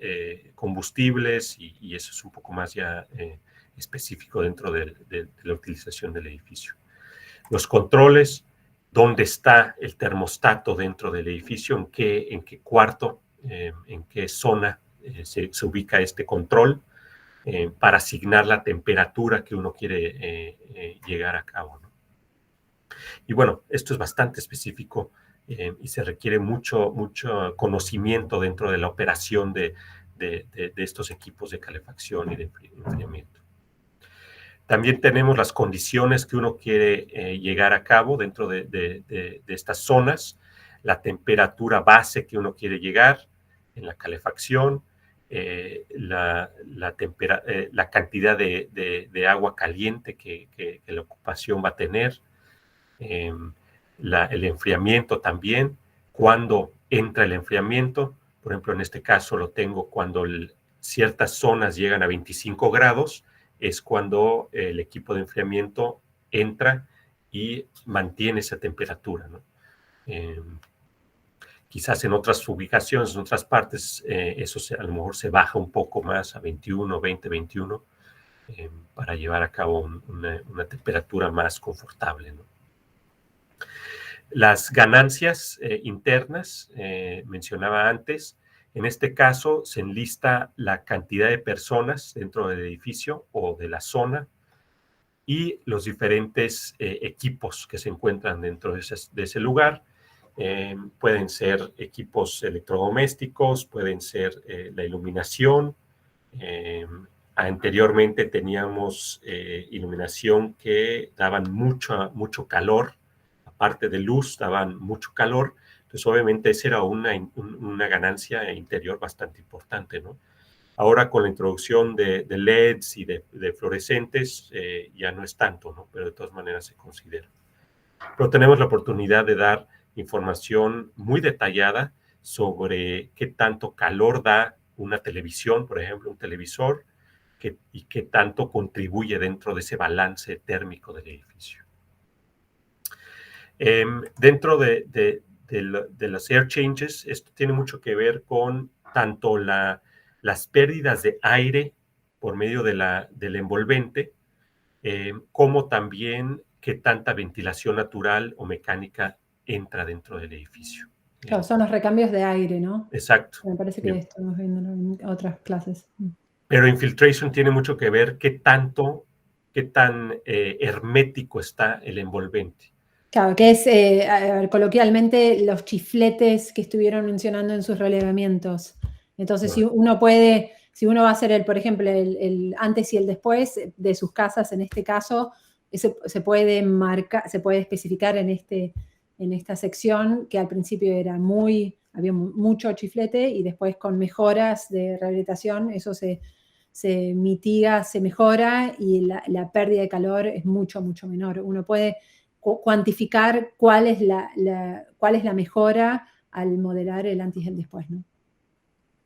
combustibles, y eso es un poco más ya específico dentro de la utilización del edificio. Los controles, dónde está el termostato dentro del edificio, en qué cuarto, en qué zona se ubica este control para asignar la temperatura que uno quiere llegar a cabo, ¿no? Y bueno, esto es bastante específico y se requiere mucho conocimiento dentro de la operación de estos equipos de calefacción y de enfriamiento. También tenemos las condiciones que uno quiere llegar a cabo dentro de estas zonas, la temperatura base que uno quiere llegar en la calefacción, la cantidad de agua caliente que la ocupación va a tener, el enfriamiento también, cuando entra el enfriamiento. Por ejemplo, en este caso lo tengo cuando ciertas zonas llegan a 25 grados, es cuando el equipo de enfriamiento entra y mantiene esa temperatura, ¿no? Quizás en otras ubicaciones, en otras partes, eso a lo mejor se baja un poco más a 21, 20, 21, para llevar a cabo una temperatura más confortable, ¿no? Las ganancias internas, mencionaba antes, en este caso se enlista la cantidad de personas dentro del edificio o de la zona y los diferentes equipos que se encuentran dentro de ese lugar. Pueden ser equipos electrodomésticos, pueden ser la iluminación. Anteriormente teníamos iluminación que daban mucho calor, aparte de luz, daban mucho calor. Entonces, obviamente, esa era una ganancia interior bastante importante, ¿no? Ahora, con la introducción de LEDs y de fluorescentes, ya no es tanto, ¿no? Pero de todas maneras se considera. Pero tenemos la oportunidad de dar información muy detallada sobre qué tanto calor da una televisión, por ejemplo, un televisor, y qué tanto contribuye dentro de ese balance térmico del edificio. Dentro de los air changes, esto tiene mucho que ver con tanto las pérdidas de aire por medio del envolvente, como también qué tanta ventilación natural o mecánica entra dentro del edificio. Claro, son los recambios de aire, ¿no? Exacto. Me parece que estamos viendo en otras clases. Pero infiltration tiene mucho que ver qué tan hermético está el envolvente. Claro, que es, coloquialmente, los chifletes que estuvieron mencionando en sus relevamientos. Entonces, si uno va a hacer, por ejemplo, el antes y el después de sus casas, en este caso, se puede especificar en esta sección que al principio había mucho chiflete y después con mejoras de rehabilitación eso se mitiga, se mejora y la pérdida de calor es mucho menor. Uno puede cuantificar cuál es la mejora al modelar el antes y el después, ¿no?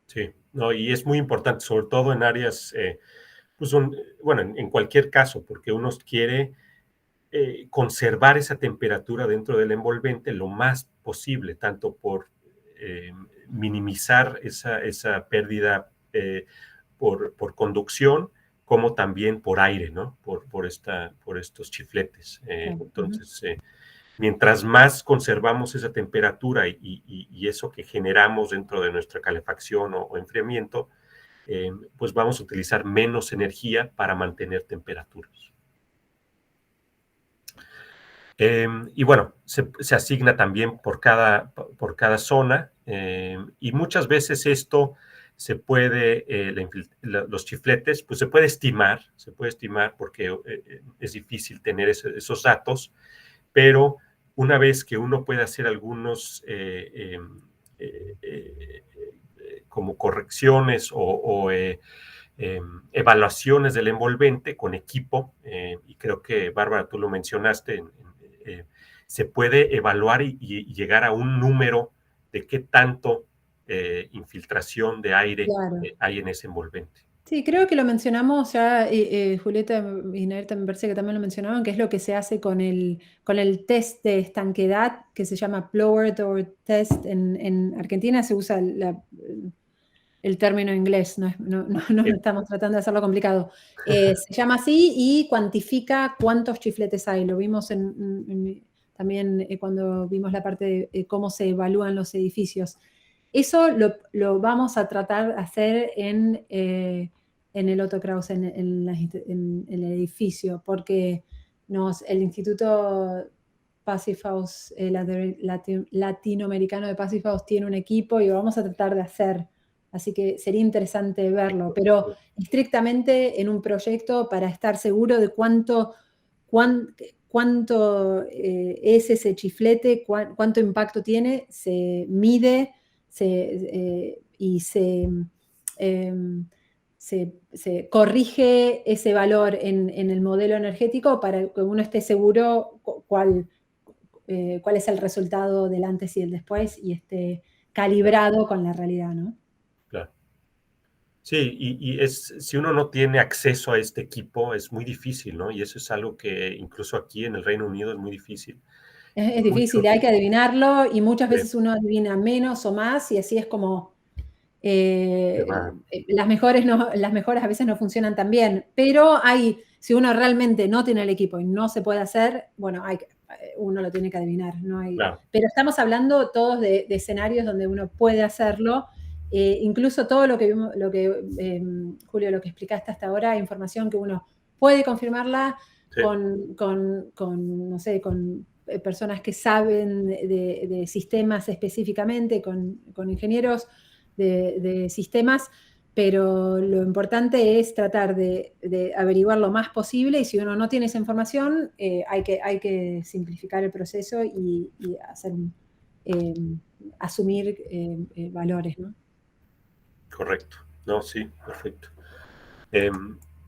Sí, no, y es muy importante, sobre todo en áreas, pues bueno, en cualquier caso, porque uno quiere conservar esa temperatura dentro del envolvente lo más posible, tanto por minimizar esa pérdida por conducción, como también por aire, ¿no? Por estos chifletes. Entonces, mientras más conservamos esa temperatura y eso que generamos dentro de nuestra calefacción o enfriamiento, pues vamos a utilizar menos energía para mantener temperaturas. Y bueno, se asigna también por cada zona y muchas veces esto se puede, los chifletes, pues se puede estimar porque es difícil tener esos datos, pero una vez que uno puede hacer algunos como correcciones o evaluaciones del envolvente con equipo, y creo que, Bárbara, tú lo mencionaste, se puede evaluar y llegar a un número de qué tanto infiltración de aire hay en ese envolvente. Sí, creo que lo mencionamos ya, Julieta y Nerta me parece que también lo mencionaban, que es lo que se hace con el test de estanquedad, que se llama Blower Door Test. En Argentina se usa el término inglés, no estamos tratando de hacerlo complicado. Se llama así y cuantifica cuántos chifletes hay. Lo vimos también cuando vimos la parte de cómo se evalúan los edificios. Eso lo vamos a tratar de hacer en el Otto Kraus, en el edificio, porque el Instituto Passive House, latinoamericano de Passive House, tiene un equipo y lo vamos a tratar de hacer. Así que sería interesante verlo, pero estrictamente en un proyecto para estar seguro de cuánto es ese chiflete, cuánto impacto tiene, se mide y se corrige ese valor en el modelo energético para que uno esté seguro cuál es el resultado del antes y el después y esté calibrado con la realidad, ¿no? Claro. Sí, y si uno no tiene acceso a este equipo, es muy difícil, ¿no? Y eso es algo que incluso aquí en el Reino Unido es muy difícil. Es difícil, hay que adivinarlo y muchas Sí. veces uno adivina menos o más y así es como Va. las mejores a veces no funcionan tan bien, pero si uno realmente no tiene el equipo y no se puede hacer, bueno, uno lo tiene que adivinar. Claro. Pero estamos hablando todos de escenarios donde uno puede hacerlo. Incluso todo lo que vimos, Julio, lo que explicaste hasta ahora, información que uno puede confirmarla Sí. no sé, con personas que saben de sistemas específicamente, con ingenieros de sistemas, pero lo importante es tratar de averiguar lo más posible y si uno no tiene esa información, hay que simplificar el proceso y hacer asumir valores, ¿no? Correcto. No, sí, perfecto.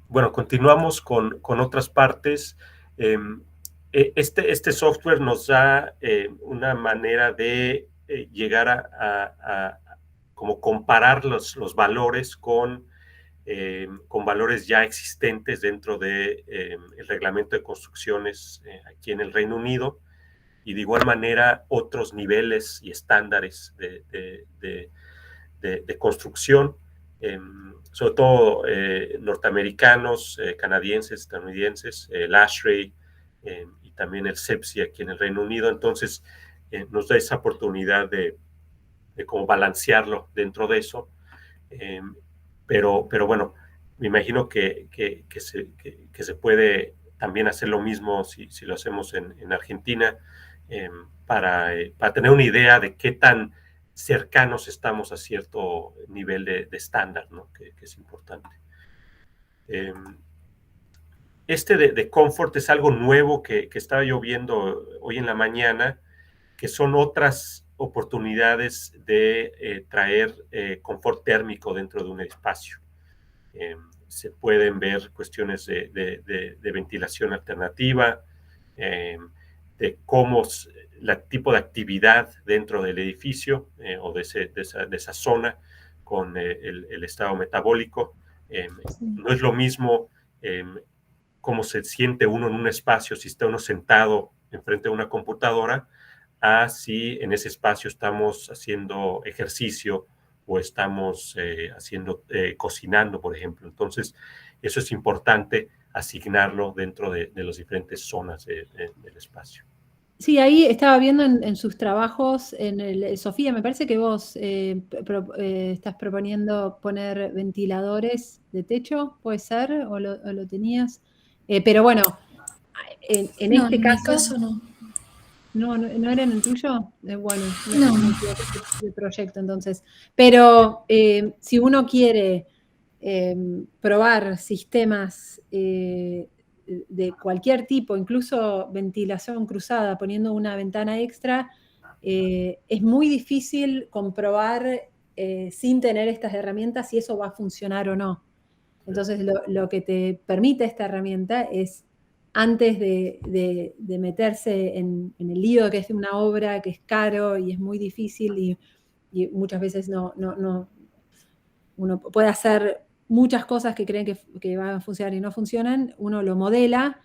Bueno, continuamos con otras partes. Este software nos da una manera de llegar a como comparar los valores con valores ya existentes dentro del reglamento de construcciones aquí en el Reino Unido y de igual manera otros niveles y estándares de construcción, sobre todo norteamericanos, canadienses, estadounidenses, el ASHRAE y también el SEPSI aquí en el Reino Unido. Entonces, nos da esa oportunidad de cómo balancearlo dentro de eso. Pero bueno, me imagino que se puede también hacer lo mismo si lo hacemos en Argentina, para tener una idea de qué tan cercanos estamos a cierto nivel de estándar, ¿no? Que es importante. Este de Comfort es algo nuevo que estaba yo viendo hoy en la mañana, que son otras oportunidades de traer confort térmico dentro de un espacio. Se pueden ver cuestiones de ventilación alternativa, de cómo el tipo de actividad dentro del edificio o de esa zona con el estado metabólico. No es lo mismo cómo se siente uno en un espacio si está uno sentado enfrente de una computadora a si en ese espacio estamos haciendo ejercicio o estamos cocinando, por ejemplo. Entonces, eso es importante asignarlo dentro de las diferentes zonas del espacio. Sí, ahí estaba viendo en sus trabajos, Sofía, me parece que vos estás proponiendo poner ventiladores de techo, ¿puede ser? ¿O lo tenías? Pero bueno, en No, este en mi caso... caso no. ¿No era en el tuyo? Bueno, No. me equivoqué de proyecto entonces. Pero si uno quiere probar sistemas de cualquier tipo, incluso ventilación cruzada, poniendo una ventana extra, es muy difícil comprobar sin tener estas herramientas si eso va a funcionar o no. Entonces, lo que te permite esta herramienta es, antes de meterse en el lío que es una obra que es caro y es muy difícil y muchas veces uno puede hacer muchas cosas que creen que van a funcionar y no funcionan, uno lo modela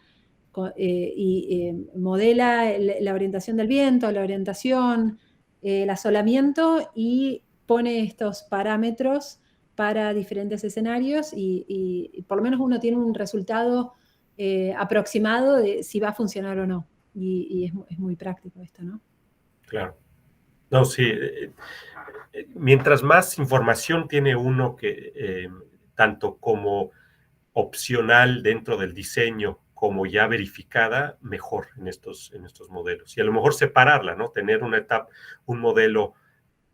y modela la orientación del viento, la orientación, el asolamiento y pone estos parámetros para diferentes escenarios y por lo menos uno tiene un resultado aproximado de si va a funcionar o no. Y es muy práctico esto, ¿no? Claro. No, sí. Mientras más información tiene uno tanto como opcional dentro del diseño como ya verificada, mejor en estos modelos. Y a lo mejor separarla, ¿no? Tener un modelo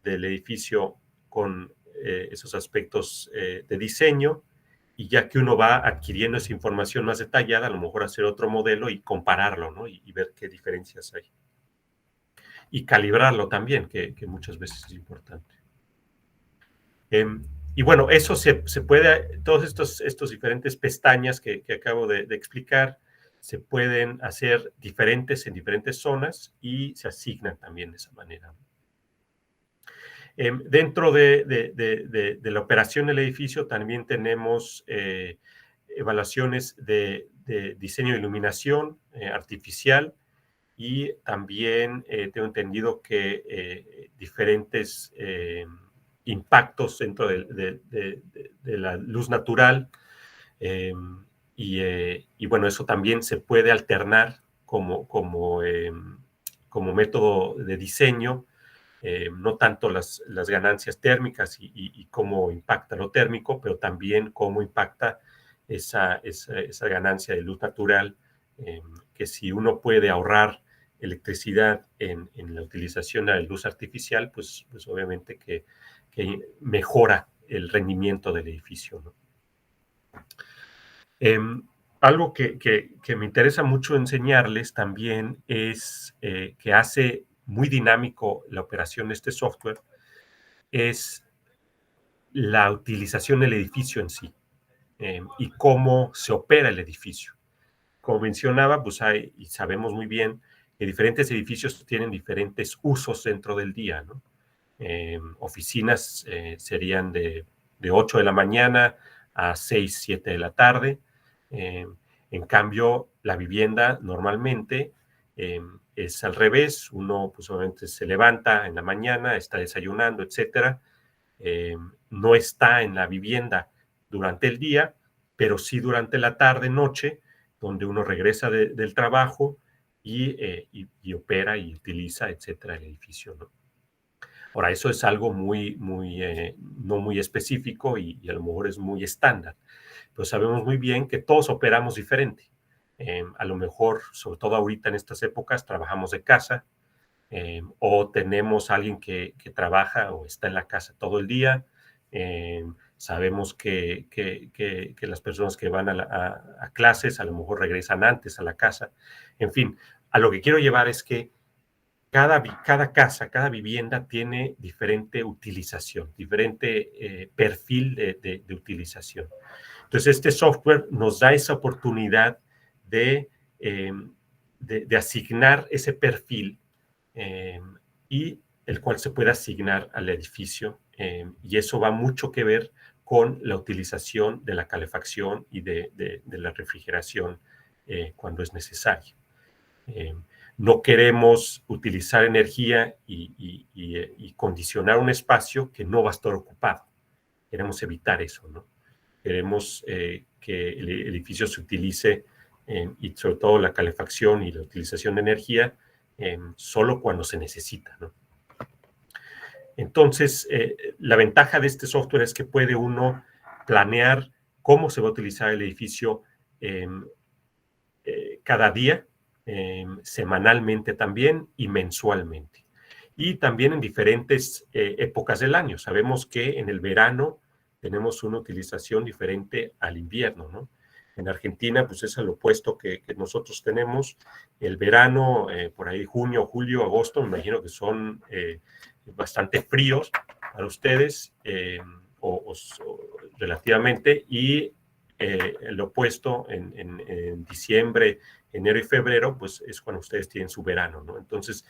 del edificio con esos aspectos de diseño, y ya que uno va adquiriendo esa información más detallada, a lo mejor hacer otro modelo y compararlo, ¿no? Y ver qué diferencias hay. Y calibrarlo también, que muchas veces es importante. Y bueno, eso se puede, todos estos diferentes pestañas que acabo de explicar, se pueden hacer diferentes en diferentes zonas y se asignan también de esa manera. Dentro de la operación del edificio también tenemos evaluaciones de diseño de iluminación artificial, y también tengo entendido que diferentes impactos dentro de la luz natural, y bueno, eso también se puede alternar como método de diseño. No tanto las ganancias térmicas y cómo impacta lo térmico, pero también cómo impacta esa ganancia de luz natural, que si uno puede ahorrar electricidad en la utilización de la luz artificial, pues obviamente que mejora el rendimiento del edificio, ¿no? Algo que me interesa mucho enseñarles también es que hace muy dinámico la operación de este software, es la utilización del edificio en sí, y cómo se opera el edificio. Como mencionaba, pues y sabemos muy bien que diferentes edificios tienen diferentes usos dentro del día, ¿no? Oficinas serían de 8 de la mañana a 6, 7 de la tarde. En cambio, la vivienda normalmente es al revés. Uno, pues obviamente se levanta en la mañana, está desayunando, etcétera. No está en la vivienda durante el día, pero sí durante la tarde, noche, donde uno regresa del trabajo y opera y utiliza, etcétera, el edificio, ¿no? Ahora, eso es algo no muy específico y a lo mejor es muy estándar, pero sabemos muy bien que todos operamos diferente. A lo mejor, sobre todo ahorita en estas épocas, trabajamos de casa, o tenemos a alguien que trabaja o está en la casa todo el día. Sabemos que las personas que van a clases a lo mejor regresan antes a la casa. En fin, a lo que quiero llevar es que cada casa, cada vivienda tiene diferente utilización, diferente perfil de utilización. Entonces, este software nos da esa oportunidad de asignar ese perfil, y el cual se puede asignar al edificio, y eso va mucho que ver con la utilización de la calefacción y de la refrigeración cuando es necesario. No queremos utilizar energía y condicionar un espacio que no va a estar ocupado. Queremos evitar eso, ¿no? Queremos que el edificio se utilice, y sobre todo la calefacción y la utilización de energía, solo cuando se necesita, ¿no? Entonces, la ventaja de este software es que puede uno planear cómo se va a utilizar el edificio cada día, semanalmente también y mensualmente. Y también en diferentes épocas del año. Sabemos que en el verano tenemos una utilización diferente al invierno, ¿no? En Argentina, pues es al opuesto que nosotros tenemos. El verano, por ahí junio, julio, agosto, me imagino que son bastante fríos para ustedes, o relativamente, y el opuesto en diciembre, enero y febrero, pues es cuando ustedes tienen su verano, ¿no? Entonces,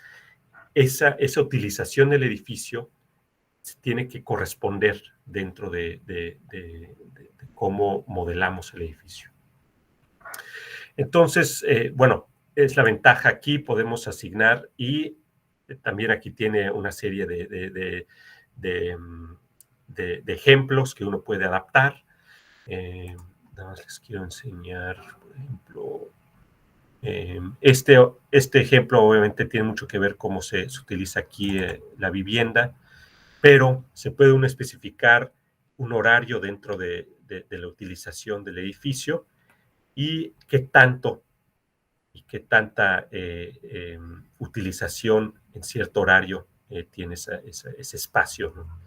esa utilización del edificio tiene que corresponder dentro de cómo modelamos el edificio. Entonces, bueno, es la ventaja aquí, podemos asignar, y también aquí tiene una serie de ejemplos que uno puede adaptar. Nada más les quiero enseñar, por ejemplo, este ejemplo obviamente tiene mucho que ver cómo se utiliza aquí la vivienda, pero se puede uno especificar un horario dentro de la utilización del edificio y qué tanto y qué tanta utilización en cierto horario tiene ese espacio, ¿no?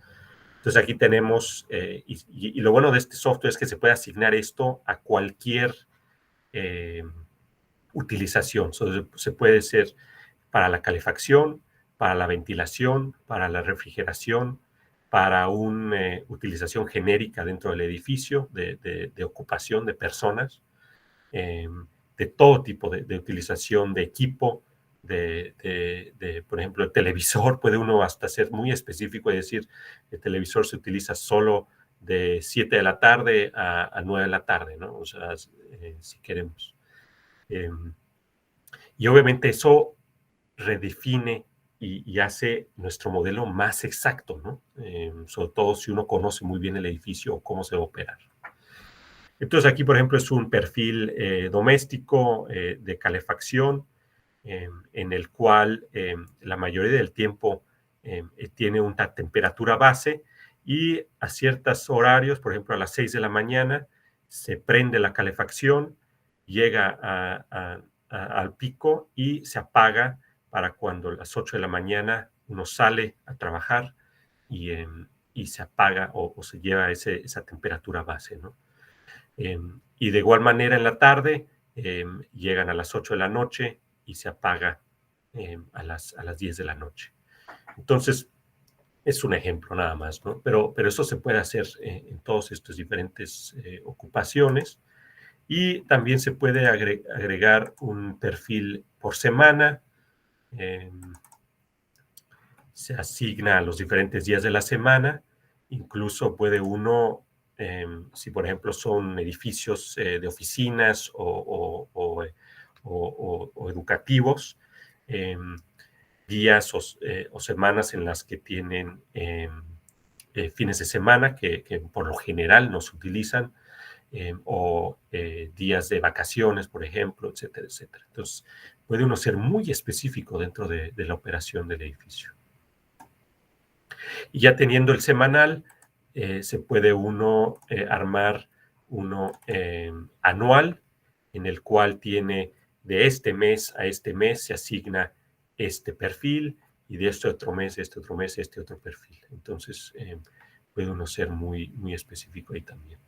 Entonces aquí tenemos, y lo bueno de este software es que se puede asignar esto a cualquier utilización. Se puede ser para la calefacción, para la ventilación, para la refrigeración, para una utilización genérica dentro del edificio, de ocupación de personas, de todo tipo de utilización de equipo, por ejemplo, el televisor. Puede uno hasta ser muy específico y decir, el televisor se utiliza solo de 7 de la tarde a 9 de la tarde, ¿no? O sea, si queremos. Y obviamente eso redefine y hace nuestro modelo más exacto, ¿no? Sobre todo si uno conoce muy bien el edificio o cómo se va a operar. Entonces aquí, por ejemplo, es un perfil doméstico de calefacción, en el cual la mayoría del tiempo tiene una temperatura base, y a ciertos horarios, por ejemplo a las 6 de la mañana, se prende la calefacción, llega al pico y se apaga para cuando a las 8 de la mañana uno sale a trabajar y se apaga o se lleva esa temperatura base, ¿no? Y de igual manera en la tarde llegan a las 8 de la noche y se apaga a las 10 de la noche. Entonces, es un ejemplo nada más, ¿no? Pero eso se puede hacer en todas estas diferentes ocupaciones, y también se puede agregar un perfil por semana. Se asigna a los diferentes días de la semana. Incluso puede uno, si por ejemplo son edificios de oficinas o educativos, días o semanas en las que tienen fines de semana que por lo general no se utilizan, o días de vacaciones, por ejemplo, etcétera, etcétera. Entonces, puede uno ser muy específico dentro de la operación del edificio. Y ya teniendo el semanal, se puede uno armar uno anual, en el cual tiene de este mes a este mes se asigna este perfil, y de este otro mes, este otro mes, este otro perfil. Entonces, puede uno ser muy, muy específico ahí también.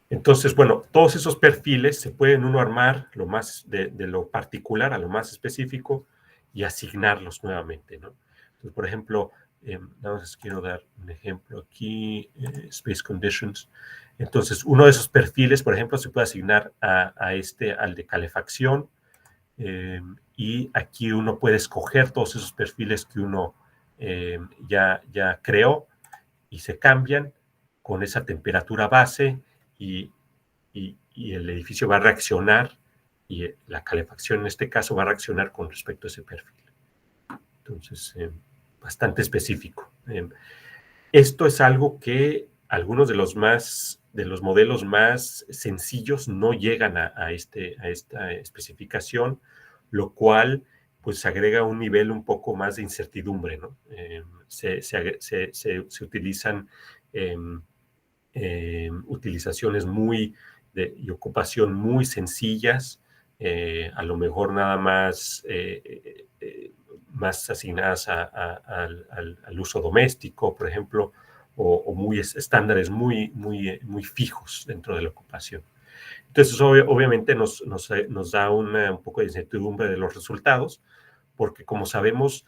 Entonces, bueno, todos esos perfiles se pueden uno armar lo más de lo particular a lo más específico y asignarlos nuevamente, ¿no? Entonces, por ejemplo, nada más quiero dar un ejemplo aquí, Space Conditions. Entonces, uno de esos perfiles, por ejemplo, se puede asignar al de calefacción, y aquí uno puede escoger todos esos perfiles que uno ya creó, y se cambian con esa temperatura base, y el edificio va a reaccionar, y la calefacción en este caso va a reaccionar con respecto a ese perfil. Entonces, bastante específico. Esto es algo que algunos de los modelos más sencillos no llegan a esta especificación, lo cual pues agrega un nivel un poco más de incertidumbre, ¿no? Se utilizan utilizaciones y ocupación muy sencillas, a lo mejor nada más más asignadas al uso doméstico, por ejemplo, o muy estándares muy fijos dentro de la ocupación. Entonces, obviamente nos da un poco de incertidumbre de los resultados, porque como sabemos,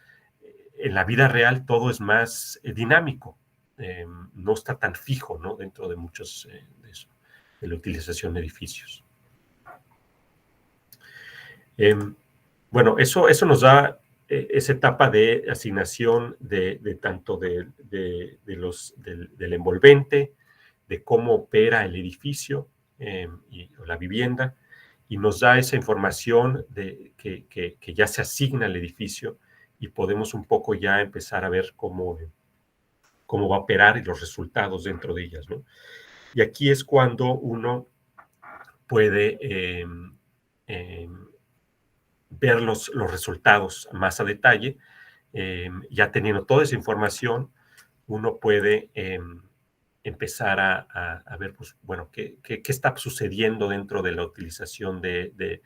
en la vida real todo es más dinámico, no está tan fijo, ¿no? Dentro de muchos de la utilización de edificios. Bueno, eso nos da esa etapa de asignación de tanto del envolvente, de cómo opera el edificio o la vivienda, y nos da esa información que ya se asigna al edificio, y podemos un poco ya empezar a ver cómo va a operar y los resultados dentro de ellas, ¿no? Y aquí es cuando uno puede ver los resultados más a detalle. Ya teniendo toda esa información, uno puede empezar a ver, pues, bueno, qué está sucediendo dentro de la utilización de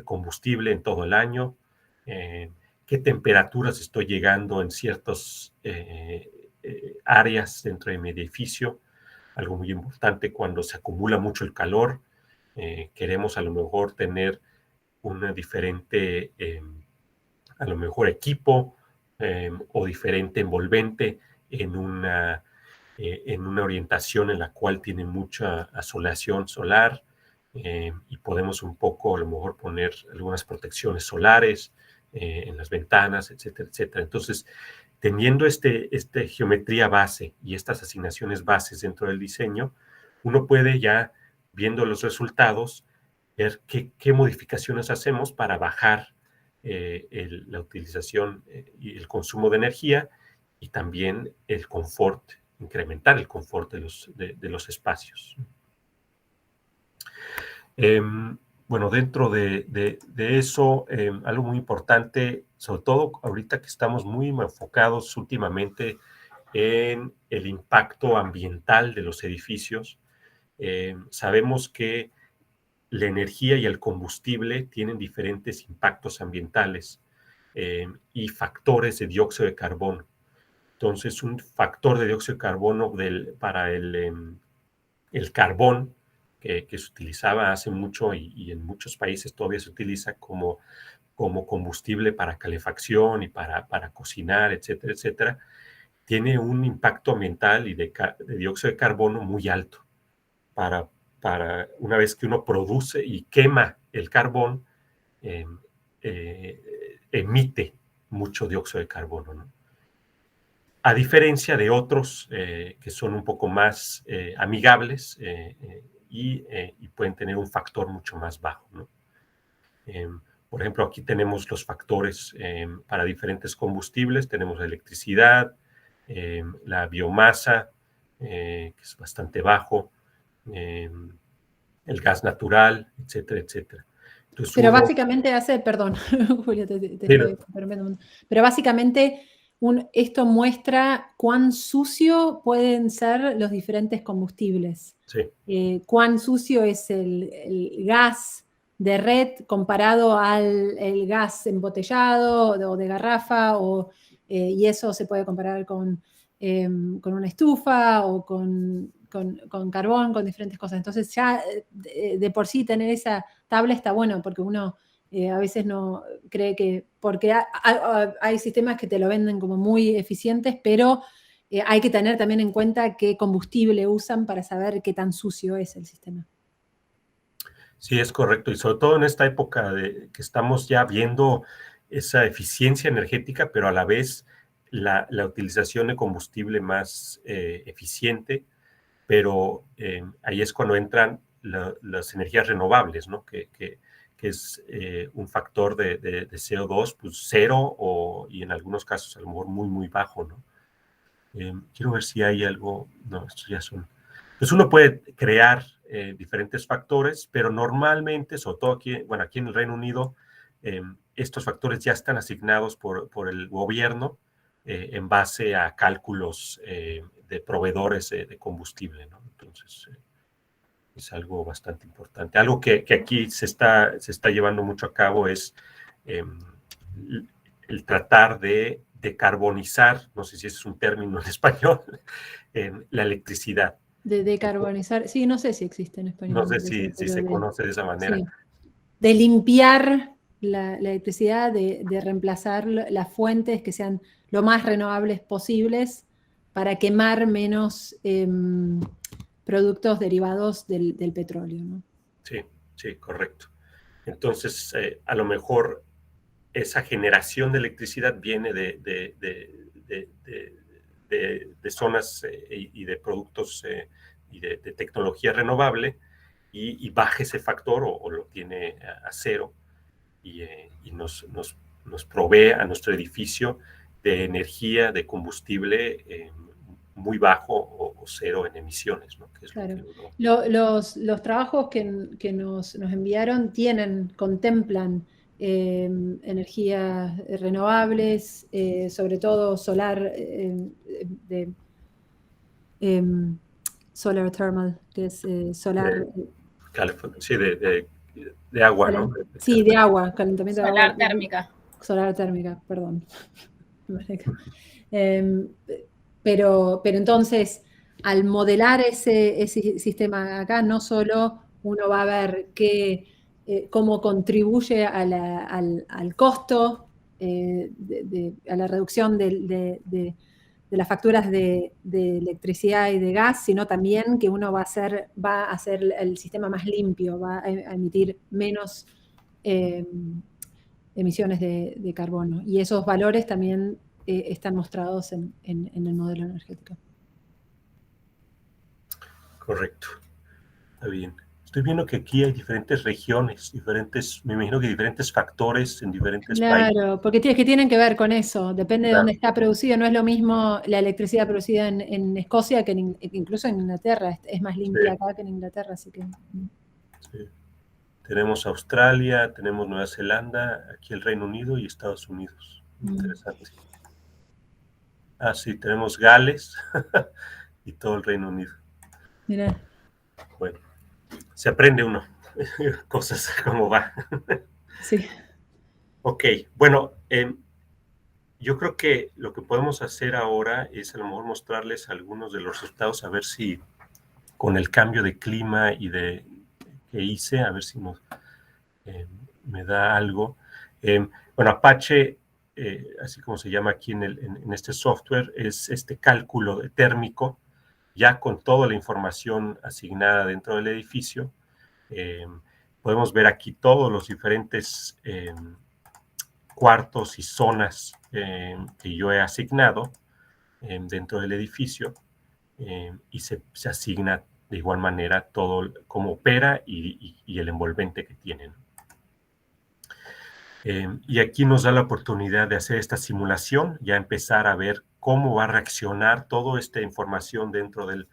combustible en todo el año, qué temperaturas estoy llegando en ciertas áreas dentro de mi edificio. Algo muy importante, cuando se acumula mucho el calor, queremos a lo mejor tener una diferente, a lo mejor equipo o diferente envolvente en en una orientación en la cual tiene mucha asolación solar, y podemos un poco a lo mejor poner algunas protecciones solares en las ventanas, etcétera, etcétera. Entonces, teniendo esta geometría base y estas asignaciones bases dentro del diseño, uno puede ya, viendo los resultados, ver qué modificaciones hacemos para bajar la utilización y el consumo de energía, y también el confort, incrementar el confort de los espacios. Bueno, dentro de eso, algo muy importante, sobre todo ahorita que estamos muy enfocados últimamente en el impacto ambiental de los edificios, sabemos que la energía y el combustible tienen diferentes impactos ambientales y factores de dióxido de carbono. Entonces, un factor de dióxido de carbono para el carbón, que se utilizaba hace mucho y en muchos países todavía se utiliza como combustible para calefacción y para cocinar, etcétera, etcétera, tiene un impacto ambiental y de dióxido de carbono muy alto. Para una vez que uno produce y quema el carbón, emite mucho dióxido de carbono, ¿no? A diferencia de otros que son un poco más amigables y pueden tener un factor mucho más bajo, ¿no? Por ejemplo, aquí tenemos los factores para diferentes combustibles. Tenemos la electricidad, la biomasa, que es bastante bajo, el gas natural, etcétera, etcétera. Entonces, pero básicamente perdón, Julio, te estoy interrumpiendo, pero básicamente esto muestra cuán sucio pueden ser los diferentes combustibles. Sí. Cuán sucio es el gas de red comparado al el gas embotellado o de garrafa, y eso se puede comparar con una estufa o con carbón, con diferentes cosas. Entonces ya de por sí tener esa tabla está bueno, porque uno a veces no cree que, porque hay sistemas que te lo venden como muy eficientes, pero hay que tener también en cuenta qué combustible usan para saber qué tan sucio es el sistema. Sí, es correcto, y sobre todo en esta época que estamos ya viendo esa eficiencia energética, pero a la vez la utilización de combustible más eficiente, pero ahí es cuando entran las energías renovables, ¿no? Que es un factor de CO2, pues cero, y en algunos casos a lo mejor muy, muy bajo, ¿no? Quiero ver si hay algo, no, estos ya son. Pues uno puede crear diferentes factores, pero normalmente, sobre todo aquí en el Reino Unido, estos factores ya están asignados por el gobierno en base a cálculos de proveedores de combustible, ¿no? Entonces, es algo bastante importante. Algo que aquí se está llevando mucho a cabo es el tratar de decarbonizar, no sé si ese es un término en español, la electricidad. De decarbonizar, sí, no sé si existe en español. No sé si se conoce de esa manera. Sí. De limpiar la electricidad, de reemplazar las fuentes que sean lo más renovables posibles para quemar menos productos derivados del petróleo, ¿no? Sí, correcto. Entonces, a lo mejor esa generación de electricidad viene de zonas y de productos y de tecnología renovable, y baja ese factor o lo tiene a cero, y nos provee a nuestro edificio de energía, de combustible muy bajo o cero en emisiones, ¿no? Que es claro. lo que los trabajos que nos enviaron contemplan energías renovables, sobre todo solar, solar thermal, que es solar. Sí, de agua, ¿no? Sí, de agua, calentamiento de agua. Solar térmica. Solar térmica, perdón. Pero entonces, al modelar ese sistema acá, no solo uno va a ver cómo contribuye al costo, a la reducción del las facturas de electricidad y de gas, sino también que uno va a hacer el sistema más limpio, va a emitir menos emisiones de carbono. Y esos valores también están mostrados en el modelo energético. Correcto. Está bien. Estoy viendo que aquí hay diferentes regiones, me imagino que diferentes factores en diferentes países. Claro, porque tienen que ver con eso, depende de Claro. dónde está producido, no es lo mismo la electricidad producida en Escocia que incluso en Inglaterra, es más limpia acá que en Inglaterra, así que... Sí. Tenemos Australia, tenemos Nueva Zelanda, aquí el Reino Unido y Estados Unidos. Interesante. Ah, sí, tenemos Gales y todo el Reino Unido. Mira. Bueno, se aprende uno cosas como va. Sí. Ok, bueno, yo creo que lo que podemos hacer ahora es a lo mejor mostrarles algunos de los resultados, a ver si con el cambio de clima y que hice, a ver si me da algo. Bueno, Apache, así como se llama aquí en este software, es este cálculo térmico, ya con toda la información asignada dentro del edificio. Podemos ver aquí todos los diferentes cuartos y zonas que yo he asignado dentro del edificio y se asigna de igual manera todo cómo opera y el envolvente que tienen. Y aquí nos da la oportunidad de hacer esta simulación, ya empezar a ver cómo va a reaccionar toda esta información dentro del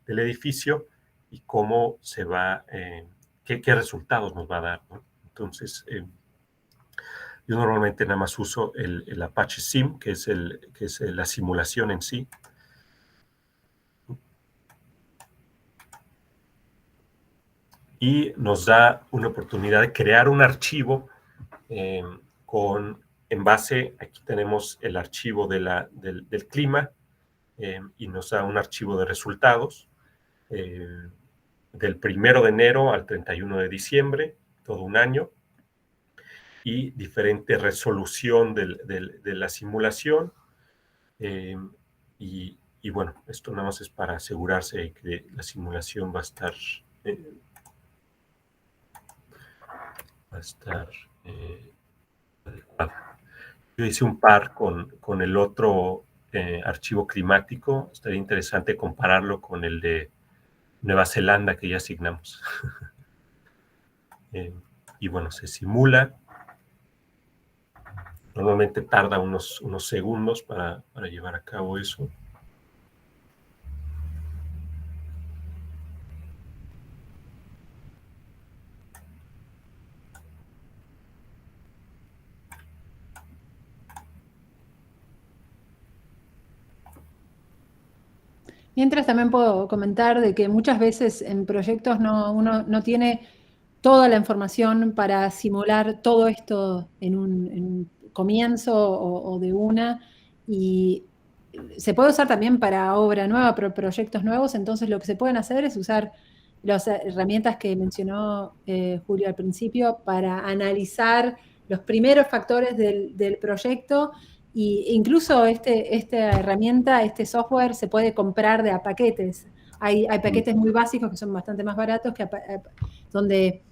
edificio y cómo se va, qué resultados nos va a dar, ¿no? Entonces, yo normalmente nada más uso el Apache Sim, que es la simulación en sí. Y nos da una oportunidad de crear un archivo en base, aquí tenemos el archivo del clima y nos da un archivo de resultados del 1 de enero al 31 de diciembre, todo un año, y diferente resolución de la simulación. Y bueno, esto nada más es para asegurarse de que la simulación va a estar adecuada. Yo hice un par con el otro archivo climático. Estaría interesante compararlo con el de Nueva Zelanda que ya asignamos. Y bueno, se simula. Normalmente tarda unos segundos para llevar a cabo eso. Mientras también puedo comentar de que muchas veces en proyectos uno no tiene toda la información para simular todo esto en un comienzo o de una, y se puede usar también para obra nueva, para proyectos nuevos. Entonces lo que se pueden hacer es usar las herramientas que mencionó Julio al principio para analizar los primeros factores del proyecto. Y incluso esta herramienta, este software, se puede comprar de a paquetes. Hay paquetes muy básicos que son bastante más baratos, donde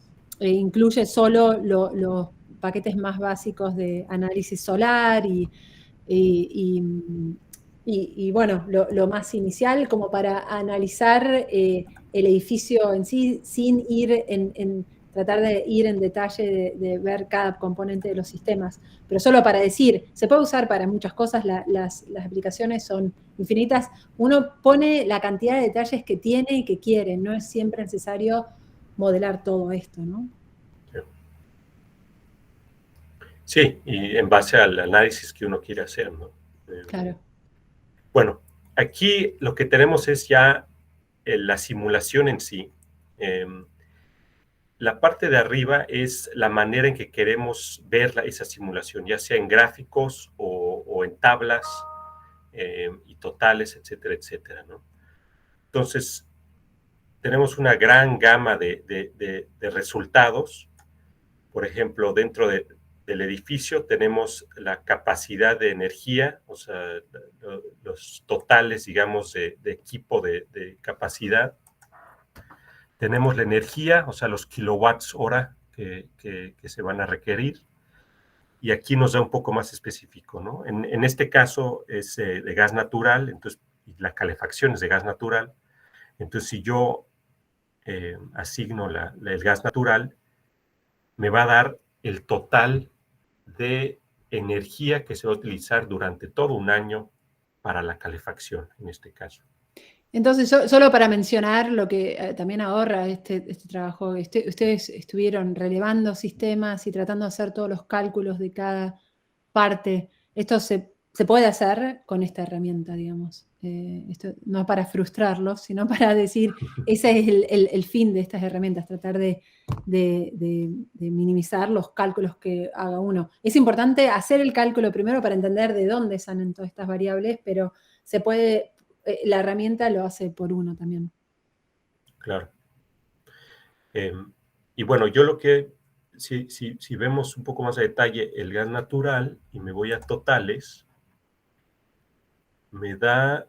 incluye solo los paquetes más básicos de análisis solar y bueno, lo más inicial, como para analizar el edificio en sí, sin ir tratar de ir en detalle de ver cada componente de los sistemas. Pero solo para decir, se puede usar para muchas cosas, las aplicaciones son infinitas. Uno pone la cantidad de detalles que tiene y que quiere, no es siempre necesario modelar todo esto, ¿no? Sí, y en base al análisis que uno quiere hacer, ¿no? Claro. Bueno, aquí lo que tenemos es ya la simulación en sí. La parte de arriba es la manera en que queremos ver esa simulación, ya sea en gráficos o en tablas y totales, etcétera, etcétera, ¿no? Entonces, tenemos una gran gama de resultados. Por ejemplo, dentro del edificio tenemos la capacidad de energía, o sea, los totales, digamos, de equipo de capacidad. Tenemos la energía, o sea, los kilowatts hora que se van a requerir. Y aquí nos da un poco más específico, ¿no? En este caso es de gas natural, entonces la calefacción es de gas natural. Entonces, si yo asigno el gas natural, me va a dar el total de energía que se va a utilizar durante todo un año para la calefacción, en este caso. Entonces, solo para mencionar lo que también ahorra este trabajo, ustedes estuvieron relevando sistemas y tratando de hacer todos los cálculos de cada parte. Esto se puede hacer con esta herramienta, digamos. Esto no para frustrarlos, sino para decir, ese es el fin de estas herramientas, tratar de minimizar los cálculos que haga uno. Es importante hacer el cálculo primero para entender de dónde salen todas estas variables, pero se puede... la herramienta lo hace por uno también. Claro. Y bueno, yo lo que, si vemos un poco más a detalle el gas natural y me voy a totales, me da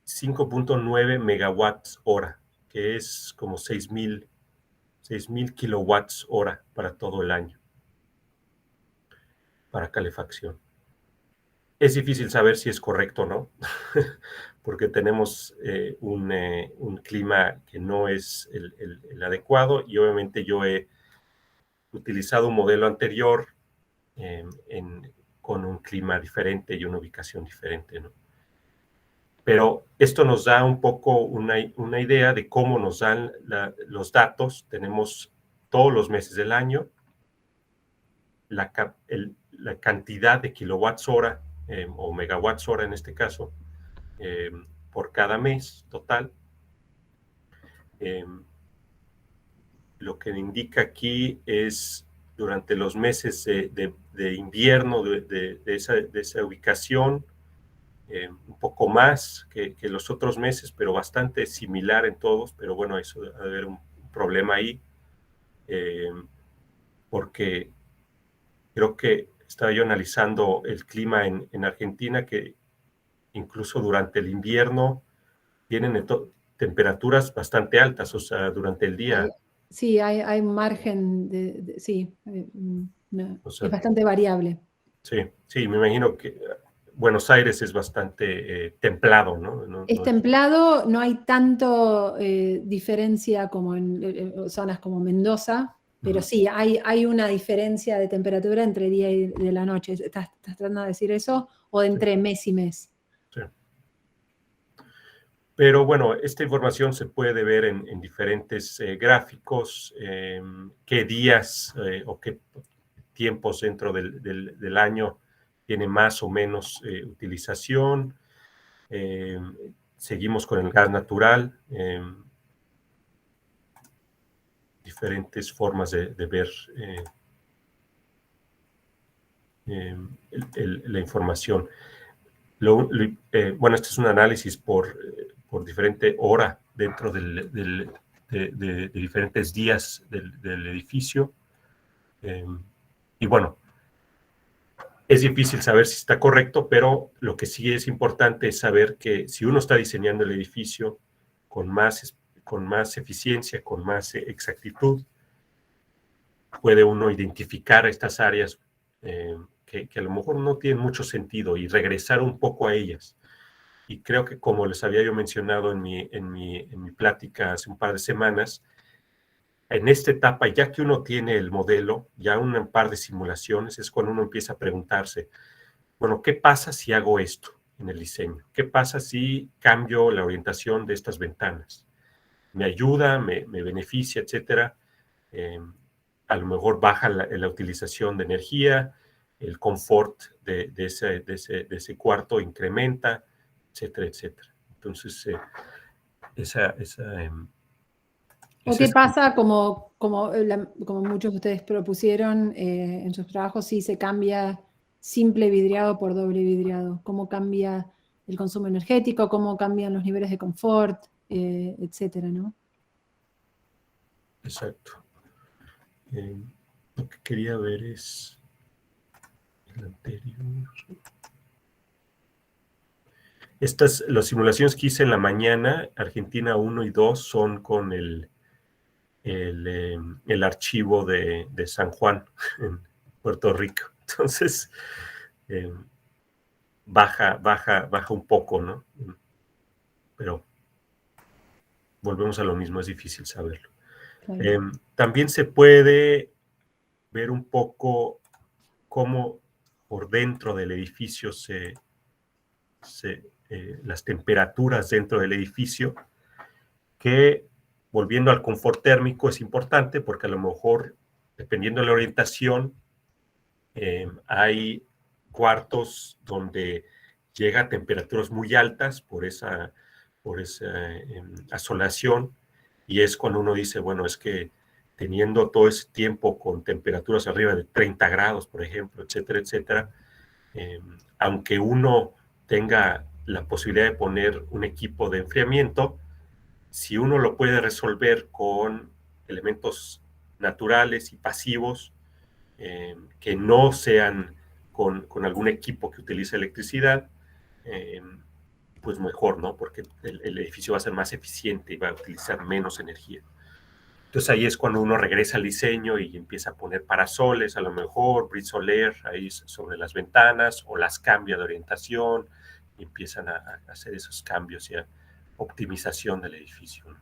5.9 megawatts hora, que es como 6,000 kilowatts hora para todo el año, para calefacción. Es difícil saber si es correcto o no, porque tenemos un clima que no es el adecuado y obviamente yo he utilizado un modelo anterior con un clima diferente y una ubicación diferente, ¿no? Pero esto nos da un poco una idea de cómo nos dan los datos. Tenemos todos los meses del año, la cantidad de kilowatts hora o megawatts hora en este caso, por cada mes total. Lo que indica aquí es durante los meses de invierno de esa ubicación, un poco más que los otros meses, pero bastante similar en todos, pero bueno, eso debe haber un problema ahí, porque creo que estaba yo analizando el clima en Argentina, que incluso durante el invierno tienen temperaturas bastante altas, o sea, durante el día. Sí, hay un margen sí, O sea, es bastante variable. Sí, me imagino que Buenos Aires es bastante templado, ¿no? Es templado, no hay tanto diferencia como en zonas como Mendoza, pero sí, hay una diferencia de temperatura entre día y de la noche. ¿Estás tratando de decir eso? ¿O entre mes y mes? Sí. Pero bueno, esta información se puede ver en diferentes gráficos, qué días o qué tiempos dentro del año tiene más o menos utilización. Seguimos con el gas natural, diferentes formas de ver la información. Bueno, este es un análisis por diferente hora dentro de diferentes días del edificio. Y bueno, es difícil saber si está correcto, pero lo que sí es importante es saber que si uno está diseñando el edificio con más eficiencia, con más exactitud, puede uno identificar estas áreas que a lo mejor no tienen mucho sentido y regresar un poco a ellas. Y creo que como les había yo mencionado en mi plática hace un par de semanas, en esta etapa, ya que uno tiene el modelo, ya un par de simulaciones, es cuando uno empieza a preguntarse, bueno, ¿qué pasa si hago esto en el diseño? ¿Qué pasa si cambio la orientación de estas ventanas? ¿Me ayuda? ¿Me beneficia? Etcétera. A lo mejor baja la utilización de energía, el confort de ese cuarto incrementa, etcétera, etcétera. Entonces, ¿O qué pasa, como muchos de ustedes propusieron en sus trabajos, si se cambia simple vidriado por doble vidriado? ¿Cómo cambia el consumo energético? ¿Cómo cambian los niveles de confort? Etcétera, ¿no? Exacto. que quería ver es el anterior. Las simulaciones que hice en la mañana, Argentina 1 y 2, son con el archivo de San Juan, en Puerto Rico. Entonces, baja un poco, ¿no? Pero volvemos a lo mismo, es difícil saberlo. Claro. También se puede ver un poco cómo por dentro del edificio las temperaturas dentro del edificio, que volviendo al confort térmico es importante porque a lo mejor, dependiendo de la orientación, hay cuartos donde llega a temperaturas muy altas por esa asolación, y es cuando uno dice, bueno, es que teniendo todo ese tiempo con temperaturas arriba de 30 grados, por ejemplo, etcétera, etcétera, aunque uno tenga la posibilidad de poner un equipo de enfriamiento, si uno lo puede resolver con elementos naturales y pasivos, que no sean con algún equipo que utilice electricidad, pues mejor, ¿no? Porque el edificio va a ser más eficiente y va a utilizar menos energía. Entonces ahí es cuando uno regresa al diseño y empieza a poner parasoles, a lo mejor, brise solar ahí sobre las ventanas, o las cambia de orientación y empiezan a hacer esos cambios y a optimización del edificio, ¿no?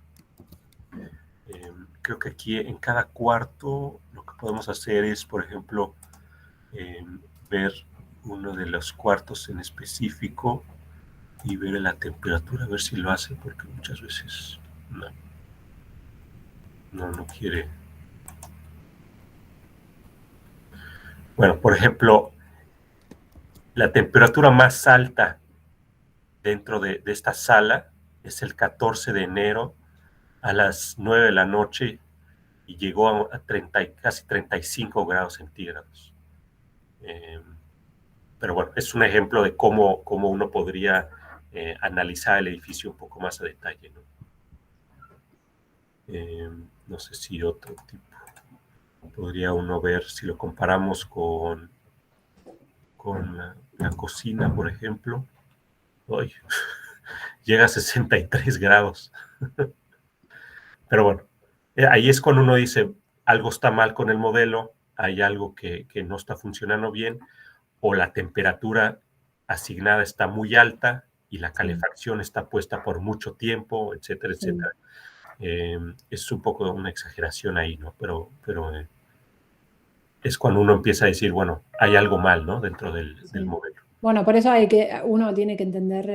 Creo que aquí en cada cuarto lo que podemos hacer es, por ejemplo, ver uno de los cuartos en específico y ver la temperatura, a ver si lo hace, porque muchas veces no quiere. Bueno, por ejemplo, la temperatura más alta dentro de esta sala es el 14 de enero a las 9 de la noche y llegó a casi 35 grados centígrados. Pero bueno, es un ejemplo de cómo uno podría analizar el edificio un poco más a detalle, ¿no? No sé si otro tipo podría uno ver, si lo comparamos con la cocina, por ejemplo. Uy, llega a 63 grados. Pero bueno, ahí es cuando uno dice, algo está mal con el modelo, hay algo que no está funcionando bien, o la temperatura asignada está muy alta y la calefacción está puesta por mucho tiempo, etcétera, etcétera. Es un poco una exageración ahí, ¿no? Pero es cuando uno empieza a decir, bueno, hay algo mal, ¿no? Dentro del modelo. Bueno, por eso uno tiene que entender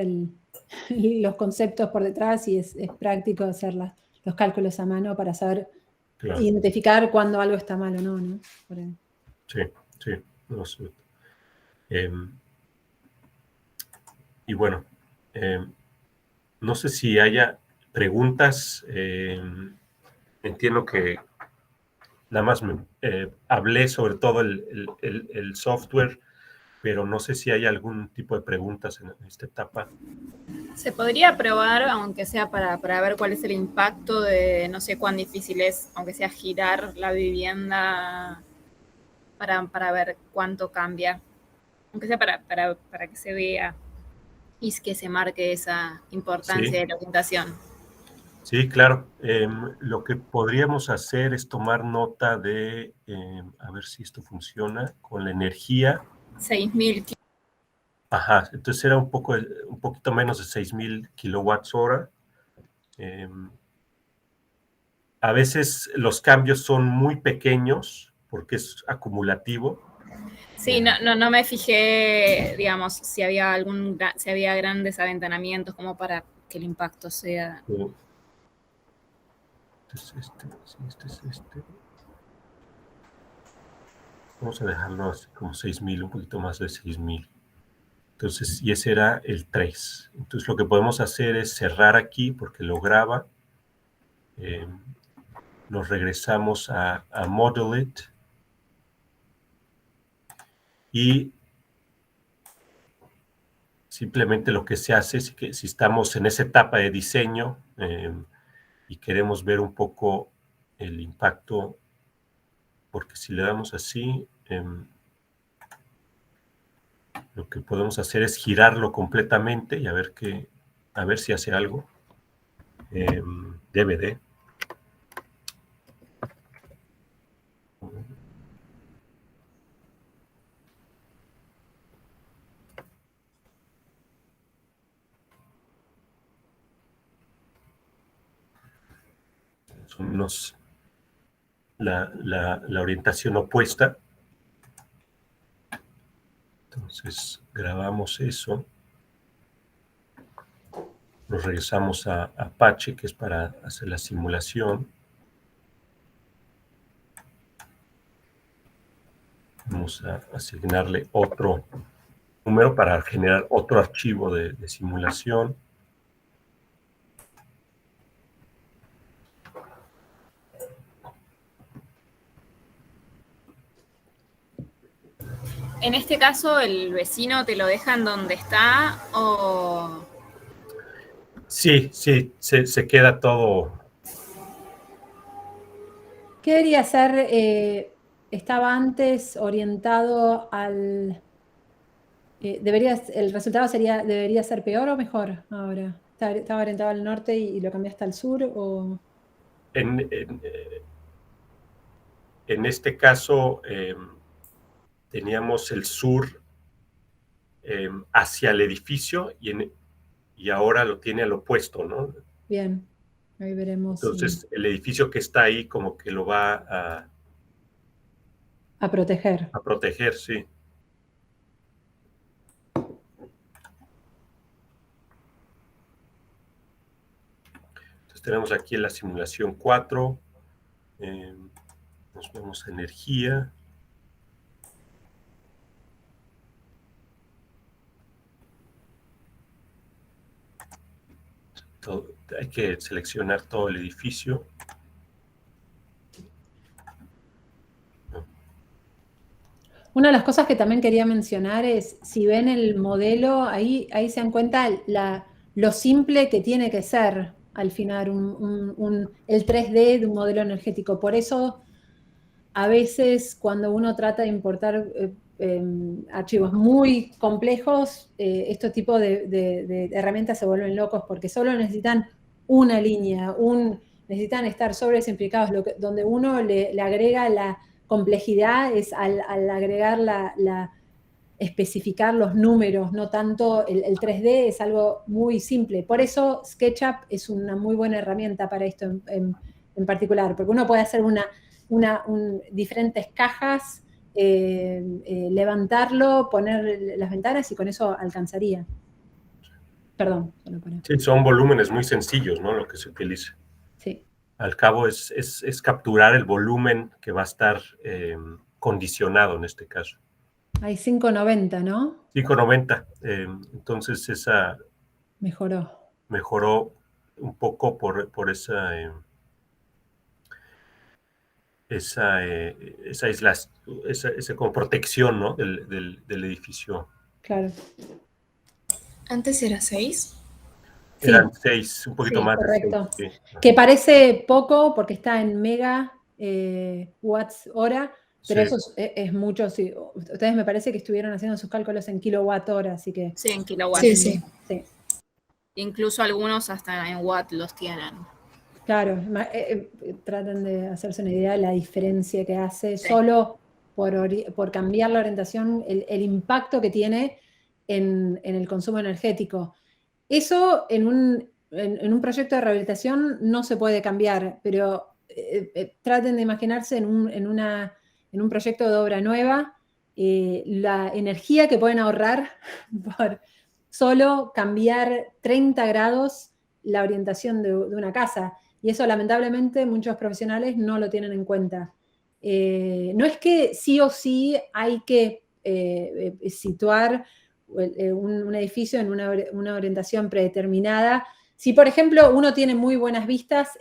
los conceptos por detrás, y es práctico hacer los cálculos a mano para saber identificar cuándo algo está mal o no, ¿no? Sí, no sé. Y bueno, no sé si haya preguntas. Entiendo que nada más hablé sobre todo el software, pero no sé si hay algún tipo de preguntas en esta etapa. ¿Se podría probar, aunque sea para ver cuál es el impacto de, no sé cuán difícil es, aunque sea girar la vivienda para ver cuánto cambia? Aunque sea para que se vea y que se marque esa importancia de la orientación. Sí, claro. Lo que podríamos hacer es tomar nota de, a ver si esto funciona, con la energía. 6.000. Ajá, entonces era un poquito menos de 6.000 kilowatts hora. A veces los cambios son muy pequeños porque es acumulativo. Sí, no me fijé, digamos, si había grandes aventanamientos como para que el impacto sea. Este es este. Vamos a dejarlo así como 6.000, un poquito más de 6.000. Entonces, y ese era el 3. Entonces, lo que podemos hacer es cerrar aquí porque lo graba. Nos regresamos a Model It. Y simplemente lo que se hace es que si estamos en esa etapa de diseño y queremos ver un poco el impacto porque si le damos así, lo que podemos hacer es girarlo completamente y a ver si hace algo. DVD. Son la orientación opuesta. Entonces grabamos eso. Nos regresamos a Apache, que es para hacer la simulación. Vamos a asignarle otro número para generar otro archivo de simulación. En este caso, ¿el vecino te lo deja en donde está o...? Sí, se queda todo. ¿Qué debería ser? Estaba antes orientado al... ¿el resultado debería ser peor o mejor ahora? ¿Estaba orientado al norte y lo cambiaste al sur? ¿O? En este caso, teníamos el sur hacia el edificio y ahora lo tiene al opuesto, ¿no? Bien, ahí veremos. Entonces, el edificio que está ahí como que lo va a proteger. A proteger, sí. Entonces, tenemos aquí la simulación 4. Nos vamos a energía. Hay que seleccionar todo el edificio. Una de las cosas que también quería mencionar es, si ven el modelo, ahí se dan cuenta lo simple que tiene que ser al final el 3D de un modelo energético. Por eso, a veces, cuando uno trata de importar archivos muy complejos, estos tipos de herramientas se vuelven locos porque solo necesitan una línea, necesitan estar sobresimplificados, donde uno le agrega la complejidad es al agregar especificar los números, no tanto el 3D es algo muy simple. Por eso SketchUp es una muy buena herramienta para esto en particular, porque uno puede hacer diferentes cajas, levantarlo, poner las ventanas y con eso alcanzaría. Perdón, solo para... Sí, son volúmenes muy sencillos, ¿no? Lo que se utiliza. Sí. Al cabo es capturar el volumen que va a estar condicionado en este caso. Hay 590, ¿no? 590. Entonces esa... Mejoró un poco por esa como protección, ¿no? del edificio. Claro. ¿Antes era 6? Eran 6, un poquito más. Correcto. De 6, sí. Que parece poco porque está en mega watts hora, pero sí. eso es mucho. Sí. Ustedes me parece que estuvieron haciendo sus cálculos en kilowatt hora, así que... Sí, en kilowatts. Sí. Incluso algunos hasta en watt los tienen. Claro, tratan de hacerse una idea de la diferencia que hace solo por cambiar la orientación, el impacto que tiene en el consumo energético. Eso en un proyecto de rehabilitación no se puede cambiar, pero traten de imaginarse en un proyecto de obra nueva, la energía que pueden ahorrar por solo cambiar 30 grados la orientación de una casa. Y eso, lamentablemente, muchos profesionales no lo tienen en cuenta. No es que sí o sí hay que situar un edificio en una orientación predeterminada. Si, por ejemplo, uno tiene muy buenas vistas,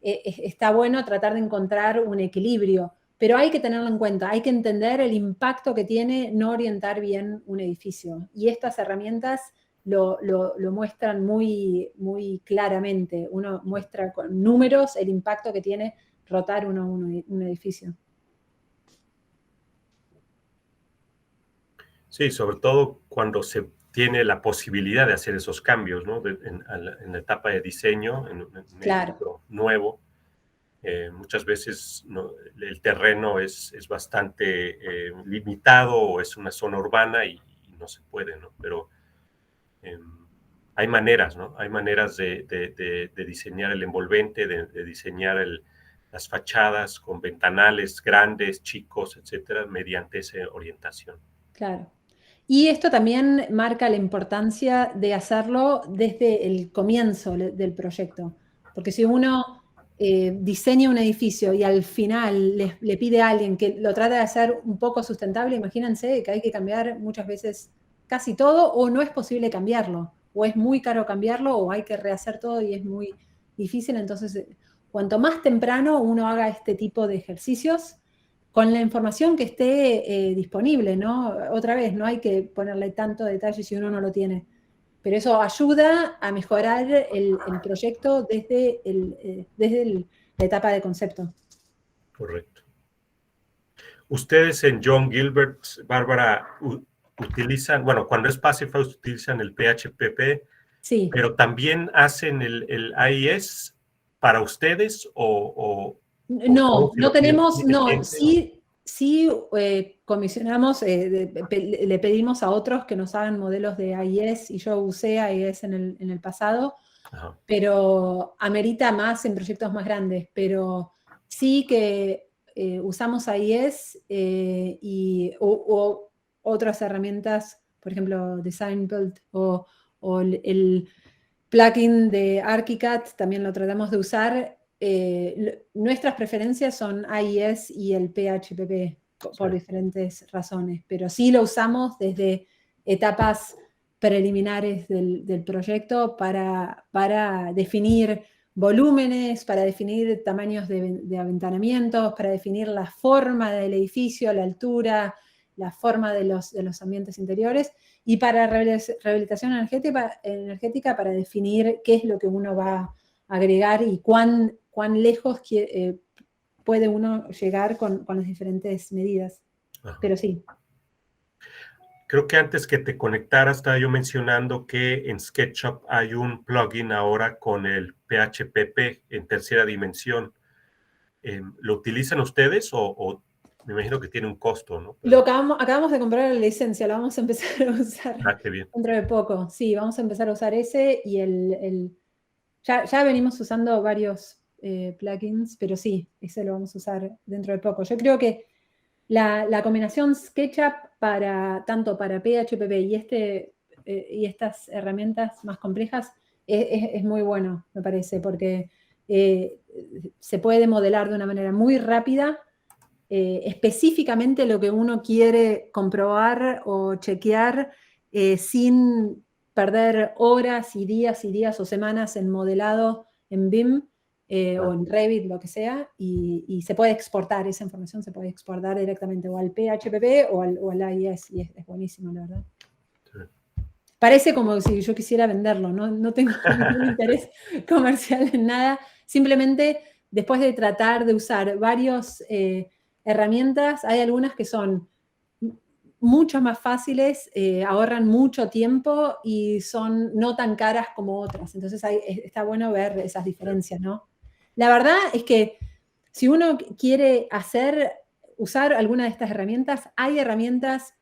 está bueno tratar de encontrar un equilibrio, pero hay que tenerlo en cuenta, hay que entender el impacto que tiene no orientar bien un edificio. Y estas herramientas lo muestran muy, muy claramente. Uno muestra con números el impacto que tiene rotar un edificio. Sí, sobre todo cuando se tiene la posibilidad de hacer esos cambios, ¿no? En la etapa de diseño, en un Claro. edificio nuevo, muchas veces el terreno es bastante limitado o es una zona urbana y no se puede, ¿no? Pero hay maneras, ¿no? Hay maneras de diseñar el envolvente, de diseñar las fachadas con ventanales grandes, chicos, etcétera, mediante esa orientación. Claro. Y esto también marca la importancia de hacerlo desde el comienzo del proyecto. Porque si uno diseña un edificio y al final le pide a alguien que lo trate de hacer un poco sustentable, imagínense que hay que cambiar muchas veces casi todo o no es posible cambiarlo. O es muy caro cambiarlo o hay que rehacer todo y es muy difícil. Entonces, cuanto más temprano uno haga este tipo de ejercicios, con la información que esté disponible, ¿no? Otra vez, no hay que ponerle tanto detalle si uno no lo tiene. Pero eso ayuda a mejorar el proyecto desde la etapa de concepto. Correcto. Ustedes en John Gilbert, Bárbara, utilizan, bueno, cuando es Passive House utilizan el PHPP, sí. Pero también hacen el AIS para ustedes no tenemos, no, sí comisionamos, le pedimos a otros que nos hagan modelos de AIS y yo usé AIS en el pasado, Ajá. Pero amerita más en proyectos más grandes, pero sí que usamos AIS o otras herramientas, por ejemplo, Design Build o el plugin de ArchiCAD, también lo tratamos de usar. Nuestras preferencias son AIS y el PHPP por diferentes razones, pero sí lo usamos desde etapas preliminares del proyecto para definir volúmenes, para definir tamaños de aventanamientos, para definir la forma del edificio, la altura, la forma de los ambientes interiores, y para rehabilitación energética para definir qué es lo que uno va a agregar y cuán lejos puede uno llegar con las diferentes medidas. Ajá. Pero sí. Creo que antes que te conectaras estaba yo mencionando que en SketchUp hay un plugin ahora con el PHPP en tercera dimensión. ¿Lo utilizan ustedes o me imagino que tiene un costo, ¿no? Pero... acabamos de comprar la licencia, la vamos a empezar a usar qué bien. dentro de poco. Sí, vamos a empezar a usar ese y ya venimos usando varios plugins, pero sí, ese lo vamos a usar dentro de poco. Yo creo que la combinación SketchUp tanto para PHPP y estas herramientas más complejas es muy bueno, me parece, porque se puede modelar de una manera muy rápida específicamente lo que uno quiere comprobar o chequear sin perder horas y días o semanas en modelado en BIM o en Revit, lo que sea, y se puede exportar, esa información se puede exportar directamente o al PHPP o al AIS, y es buenísimo, la verdad. Sí. Parece como si yo quisiera venderlo, no tengo ningún interés comercial en nada, simplemente después de tratar de usar varios herramientas, hay algunas que son mucho más fáciles, ahorran mucho tiempo y son no tan caras como otras. Entonces está bueno ver esas diferencias, ¿no? La verdad es que si uno quiere usar alguna de estas herramientas, hay herramientas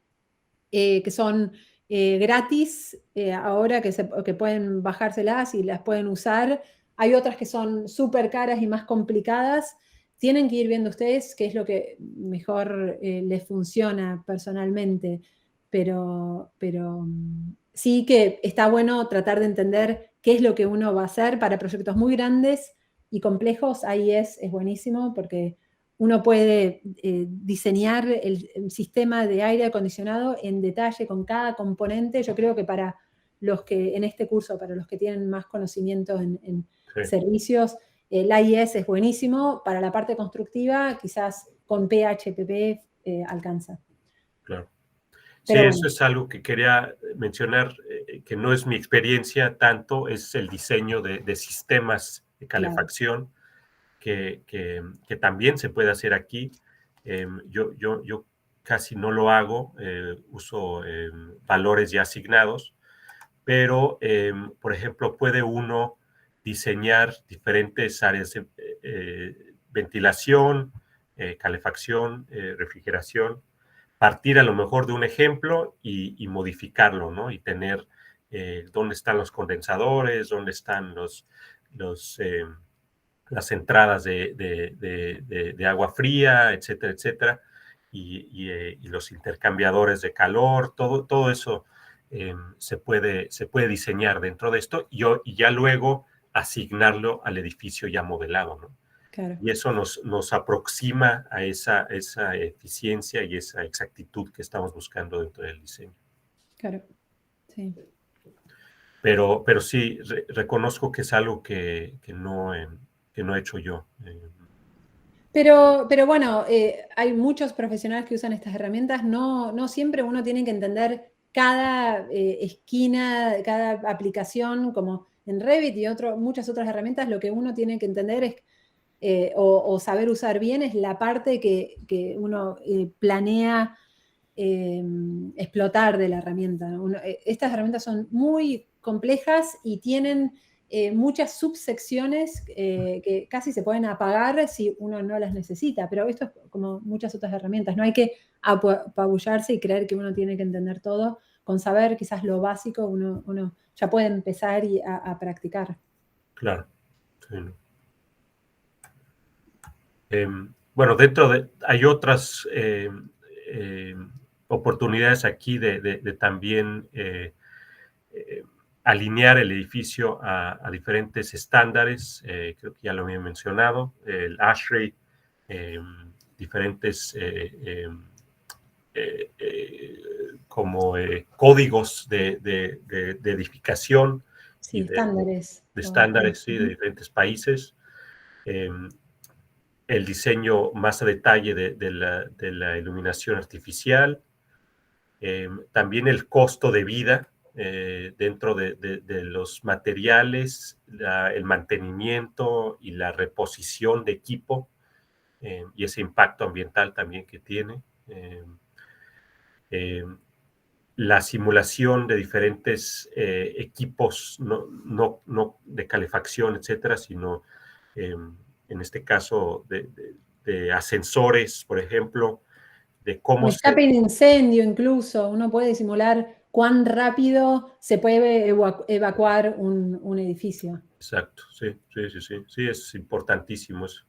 que son gratis ahora que pueden bajárselas y las pueden usar. Hay otras que son súper caras y más complicadas. Tienen que ir viendo ustedes qué es lo que mejor les funciona personalmente, pero sí que está bueno tratar de entender qué es lo que uno va a hacer para proyectos muy grandes y complejos. Ahí es buenísimo porque uno puede diseñar el sistema de aire acondicionado en detalle con cada componente. Yo creo que para los que en este curso, para los que tienen más conocimiento en servicios, el AIS es buenísimo. Para la parte constructiva, quizás con PHPP alcanza. Claro. Sí, bueno. Eso es algo que quería mencionar, que no es mi experiencia tanto, es el diseño de sistemas de calefacción, claro, que también se puede hacer aquí. Yo casi no lo hago, uso valores ya asignados, pero, por ejemplo, puede uno diseñar diferentes áreas de ventilación, calefacción, refrigeración, partir a lo mejor de un ejemplo y modificarlo, ¿no? Y tener dónde están los condensadores, dónde están las entradas de agua fría, etcétera, etcétera, y los intercambiadores de calor, todo eso se puede diseñar dentro de esto y ya luego asignarlo al edificio ya modelado, ¿no? Claro, Y eso nos aproxima a esa eficiencia y esa exactitud que estamos buscando dentro del diseño. claro. Sí. Pero sí, reconozco que es algo que no he hecho yo. Pero bueno, hay muchos profesionales que usan estas herramientas. No siempre uno tiene que entender cada esquina, cada aplicación, como en Revit y muchas otras herramientas. Lo que uno tiene que entender es, o saber usar bien, es la parte que uno planea explotar de la herramienta. Estas herramientas son muy complejas y tienen muchas subsecciones que casi se pueden apagar si uno no las necesita, pero esto es como muchas otras herramientas. No hay que apabullarse y creer que uno tiene que entender todo. Con saber quizás lo básico, uno ya puede empezar a practicar. Claro. Sí, ¿no? Bueno, hay otras oportunidades aquí de también alinear el edificio a diferentes estándares, creo que ya lo había mencionado, el ASHRAE, diferentes como códigos de edificación. Sí, y estándares. De estándares, sí, de diferentes países. El diseño más a detalle de la iluminación artificial. También el costo de vida dentro de los materiales, el mantenimiento y la reposición de equipo y ese impacto ambiental también que tiene. La simulación de diferentes equipos, no de calefacción, etcétera, sino en este caso de ascensores, por ejemplo, de cómo Escape de incendio incluso, uno puede simular cuán rápido se puede evacuar un edificio. Exacto, sí, es importantísimo eso.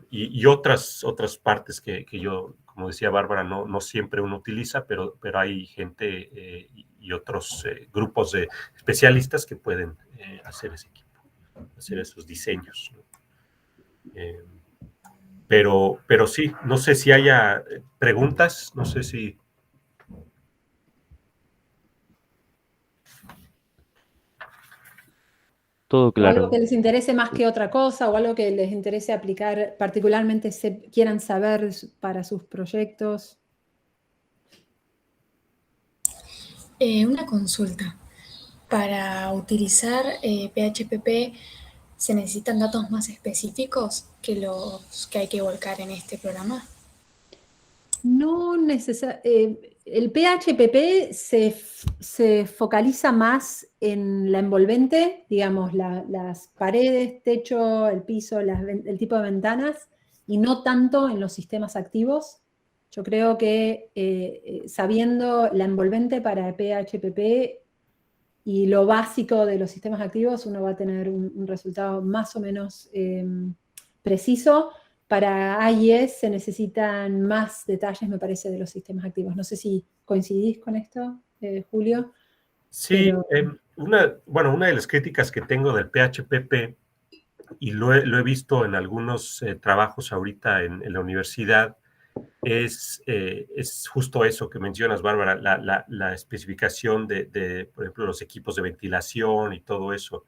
Y otras partes que yo, como decía Bárbara, no siempre uno utiliza, pero hay gente y otros grupos de especialistas que pueden hacer ese equipo, hacer esos diseños, ¿no? Pero sí, no sé si haya preguntas, no sé si... Todo O algo claro. que les interese más que otra cosa, o algo que les interese aplicar, particularmente quieran saber para sus proyectos. Una consulta. Para utilizar PHPP, ¿se necesitan datos más específicos que los que hay que volcar en este programa? No necesariamente. El PHPP se focaliza más en la envolvente, digamos, las paredes, techo, el piso, el tipo de ventanas, y no tanto en los sistemas activos. Yo creo que sabiendo la envolvente para PHPP y lo básico de los sistemas activos, uno va a tener un resultado más o menos preciso. Para AIS se necesitan más detalles, me parece, de los sistemas activos. No sé si coincidís con esto, Julio. Sí, pero... una de las críticas que tengo del PHPP, y lo he visto en algunos trabajos ahorita en la universidad, es justo eso que mencionas, Bárbara, la especificación por ejemplo, los equipos de ventilación y todo eso,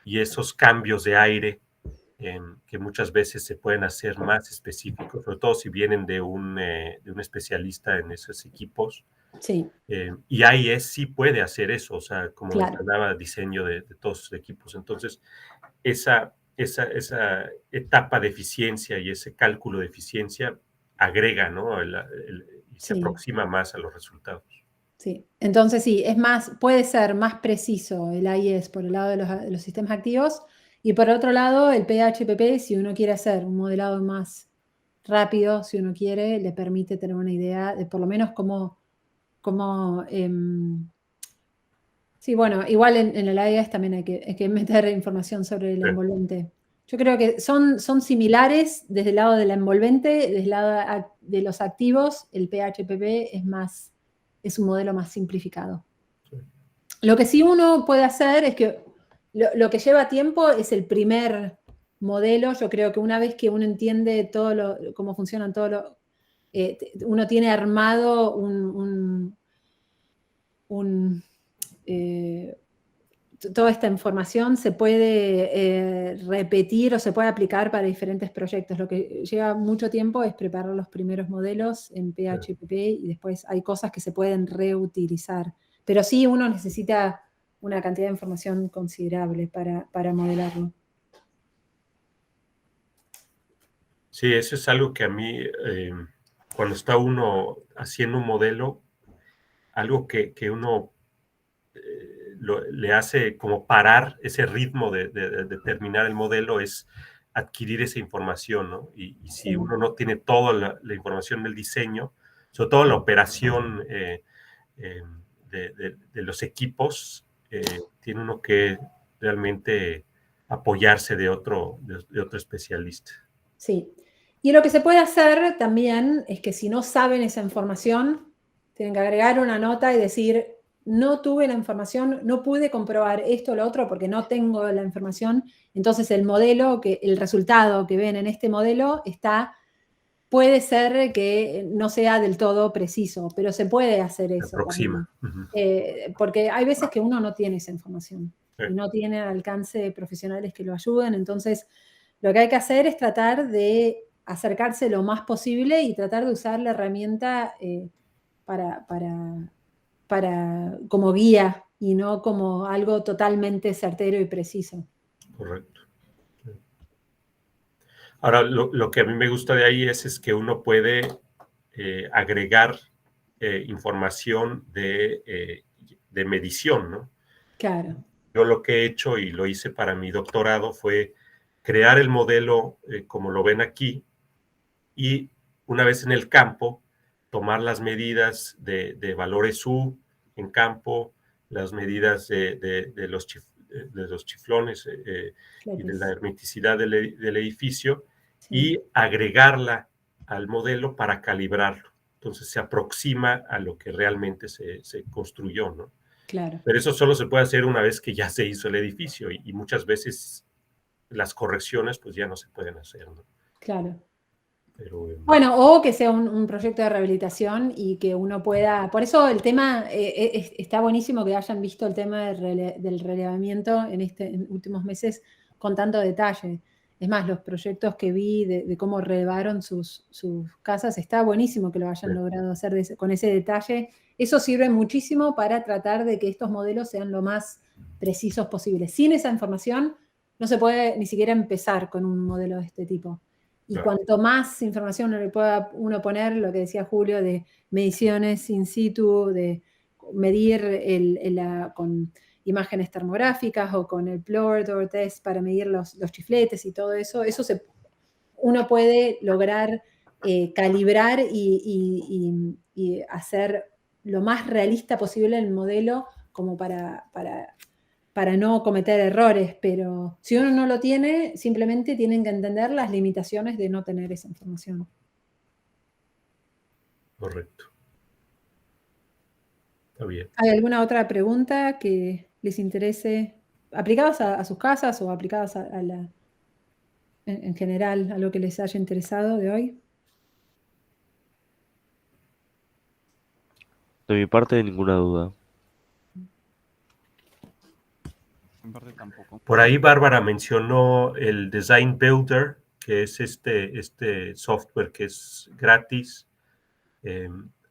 y esos cambios de aire que muchas veces se pueden hacer más específicos, sobre todo si vienen de un especialista en esos equipos. Sí. Y AIS sí puede hacer eso, o sea, como Claro. mencionaba, diseño de todos sus equipos. Entonces, esa etapa de eficiencia y ese cálculo de eficiencia agrega, ¿no? Y se Sí. aproxima más a los resultados. Sí, entonces sí, puede ser más preciso el AIS por el lado de los sistemas activos, y por otro lado el PHPP, si uno quiere hacer un modelado más rápido, si uno quiere, le permite tener una idea de por lo menos cómo sí, bueno, igual en el AIS también hay que meter información sobre el envolvente. Yo creo que son similares desde el lado del envolvente, desde el lado de los activos, el PHPP es un modelo más simplificado. Sí. Lo que sí uno puede hacer es que lo que lleva tiempo es el primer modelo. Yo creo que una vez que uno entiende cómo funcionan uno tiene armado toda esta información se puede repetir o se puede aplicar para diferentes proyectos. Lo que lleva mucho tiempo es preparar los primeros modelos en PHPP y después hay cosas que se pueden reutilizar. Pero sí uno necesita una cantidad de información considerable para modelarlo. Sí, eso es algo que a mí, cuando está uno haciendo un modelo, algo que uno le hace como parar ese ritmo de terminar el modelo es adquirir esa información, ¿no? Y si uno no tiene toda la información del diseño, sobre todo la operación de los equipos, tiene uno que realmente apoyarse de otro especialista. Sí. Y lo que se puede hacer también es que si no saben esa información, tienen que agregar una nota y decir, no tuve la información, no pude comprobar esto o lo otro porque no tengo la información. Entonces el resultado que ven en este modelo puede ser que no sea del todo preciso, pero se puede hacer eso. Se aproxima. Porque hay veces que uno no tiene esa información y no tiene al alcance de profesionales que lo ayuden. Entonces lo que hay que hacer es tratar de acercarse lo más posible y tratar de usar la herramienta como guía y no como algo totalmente certero y preciso. Correcto. Ahora, lo que a mí me gusta de ahí es que uno puede agregar información de medición, ¿no? Claro. Yo lo que he hecho y lo hice para mi doctorado fue crear el modelo como lo ven aquí y una vez en el campo, tomar las medidas de valores U en campo, las medidas de los chiflones y de la hermeticidad del edificio, sí, y agregarla al modelo para calibrarlo. Entonces se aproxima a lo que realmente se construyó, ¿no? Claro. Pero eso solo se puede hacer una vez que ya se hizo el edificio y muchas veces las correcciones pues ya no se pueden hacer, ¿no? Claro. Pero, bueno, o que sea un proyecto de rehabilitación y que uno pueda... Por eso el tema, está buenísimo que hayan visto el tema del relevamiento en últimos meses con tanto detalle. Es más, los proyectos que vi de cómo relevaron sus casas, está buenísimo que lo hayan logrado hacer con ese detalle. Eso sirve muchísimo para tratar de que estos modelos sean lo más precisos posibles. Sin esa información no se puede ni siquiera empezar con un modelo de este tipo. Y cuanto más información le pueda uno poner, lo que decía Julio, de mediciones in situ, de medir con imágenes termográficas o con el Plur Door Test para medir los chifletes y todo eso, uno puede lograr calibrar y hacer lo más realista posible el modelo como para no cometer errores, pero si uno no lo tiene, simplemente tienen que entender las limitaciones de no tener esa información. Correcto. Está bien. ¿Hay alguna otra pregunta que les interese, aplicadas a sus casas o aplicadas en general a lo que les haya interesado de hoy? De mi parte, ninguna duda. En parte tampoco. Por ahí Bárbara mencionó el Design Builder, que es este software que es gratis.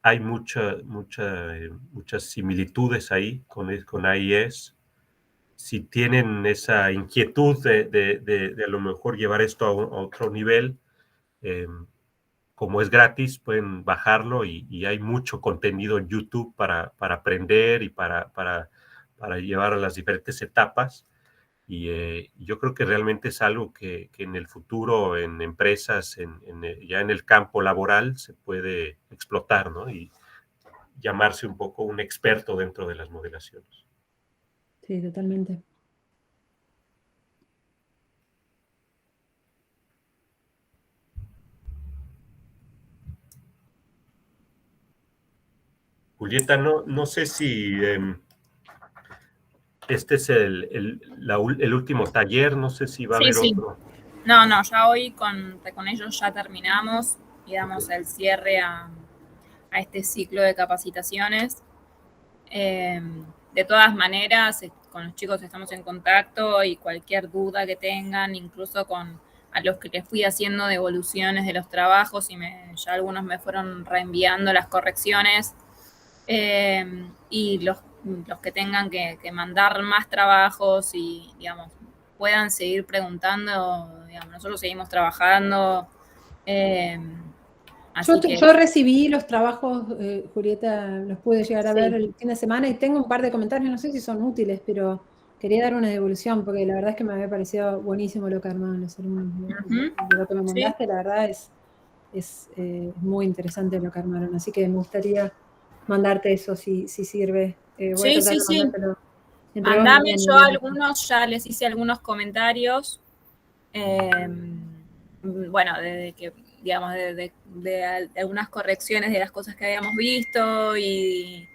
Hay muchas similitudes ahí con AIS. Si tienen esa inquietud de a lo mejor llevar esto a otro nivel, como es gratis, pueden bajarlo y hay mucho contenido en YouTube para aprender y para llevar a las diferentes etapas. Y yo creo que realmente es algo que en el futuro, en empresas, ya en el campo laboral, se puede explotar, ¿no? Y llamarse un poco un experto dentro de las modelaciones. Sí, totalmente. Julieta, no sé si este es el último taller, no sé si va a haber otro. No, ya hoy con ellos ya terminamos y damos el cierre a este ciclo de capacitaciones. De todas maneras, con los chicos estamos en contacto y cualquier duda que tengan, incluso a los que les fui haciendo devoluciones de los trabajos y ya algunos me fueron reenviando las correcciones, y los que tengan que mandar más trabajos y, digamos, puedan seguir preguntando, digamos, nosotros seguimos trabajando. Yo recibí los trabajos, Julieta, los pude llegar a ver el fin de semana y tengo un par de comentarios, no sé si son útiles, pero quería dar una devolución porque la verdad es que me había parecido buenísimo lo que armaban los alumnos. Lo que me mandaste, la verdad es muy interesante lo que armaron, así que me gustaría mandarte eso si sirve. Voy a tratar de mandártelo. Mandame, yo algunos ya les hice algunos comentarios, bueno, digamos, de algunas correcciones de las cosas que habíamos visto y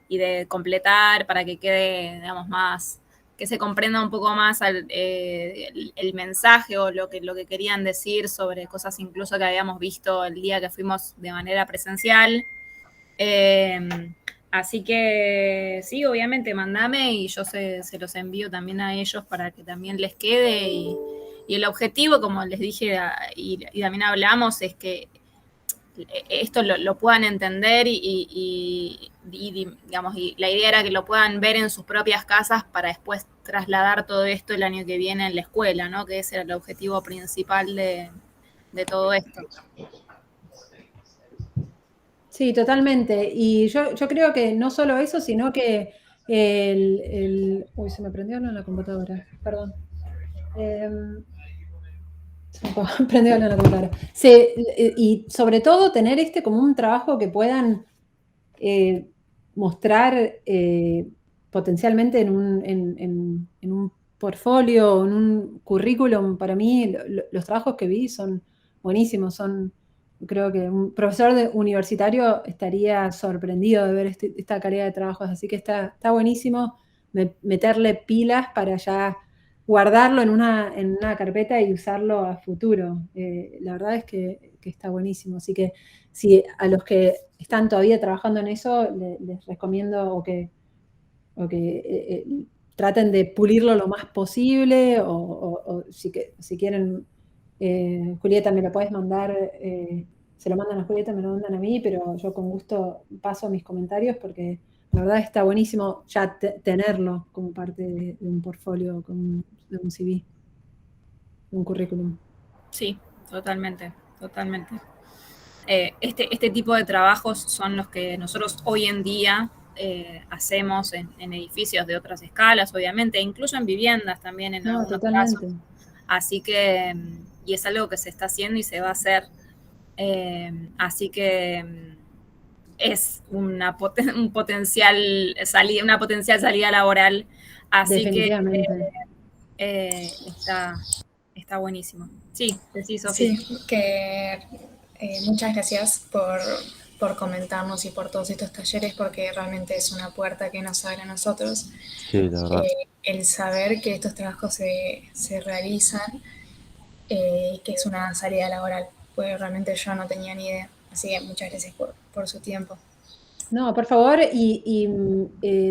de completar para que quede, digamos, más, que se comprenda un poco más el mensaje o lo que querían decir sobre cosas incluso que habíamos visto el día que fuimos de manera presencial. Así que sí, obviamente mandame y yo se los envío también a ellos para que también les quede y el objetivo, como les dije y también hablamos, es que esto lo puedan entender y digamos, y la idea era que lo puedan ver en sus propias casas para después trasladar todo esto el año que viene en la escuela, ¿no? Que ese era el objetivo principal de todo esto. Sí, totalmente. Y yo creo que no solo eso, sino que uy, se me prendió la computadora, perdón. Se me prendió la computadora. Y sobre todo tener como un trabajo que puedan mostrar potencialmente en un portfolio, en un currículum. Para mí los trabajos que vi son buenísimos, creo que un profesor universitario estaría sorprendido de ver esta calidad de trabajos, así que está buenísimo meterle pilas para ya guardarlo en una carpeta y usarlo a futuro. La verdad es que está buenísimo, así que si a los que están todavía trabajando en eso, les recomiendo o que traten de pulirlo lo más posible o si quieren, Julieta, me lo puedes mandar, se lo mandan a Julieta, me lo mandan a mí, pero yo con gusto paso mis comentarios porque la verdad está buenísimo ya tenerlo como parte de un portfolio, de un CV, de un currículum. Sí, totalmente. Este tipo de trabajos son los que nosotros hoy en día hacemos en edificios de otras escalas, obviamente, incluso en viviendas también en algunos casos. Así que, y es algo que se está haciendo y se va a hacer. Así que es una potencial salida laboral. Así que está buenísimo. Sí, sí, Sofía. Sí, que muchas gracias por comentarnos y por todos estos talleres, porque realmente es una puerta que nos abre a nosotros. Sí, la verdad. El saber que estos trabajos se realizan, que es una salida laboral, pues realmente yo no tenía ni idea. Así que muchas gracias por su tiempo. No, por favor, y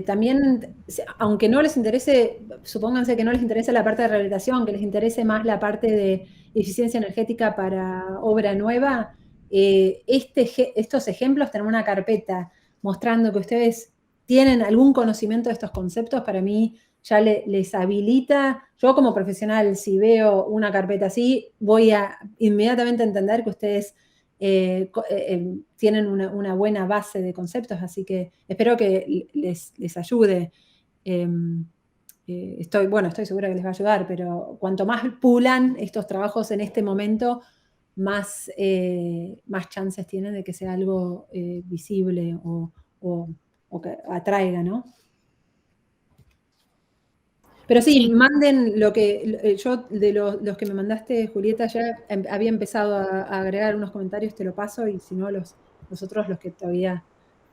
también, aunque no les interese, supónganse que no les interese la parte de rehabilitación, que les interese más la parte de eficiencia energética para obra nueva, estos ejemplos, tener una carpeta mostrando que ustedes tienen algún conocimiento de estos conceptos, para mí ya les habilita. Yo como profesional, si veo una carpeta así, voy a inmediatamente entender que ustedes tienen una buena base de conceptos, así que espero que les ayude. Estoy segura que les va a ayudar, pero cuanto más pulan estos trabajos en este momento, más chances tienen de que sea algo visible o que atraiga, ¿no? Pero sí, manden lo que yo, de los que me mandaste, Julieta, ya había empezado a agregar unos comentarios, te lo paso, y si no, los otros, los que todavía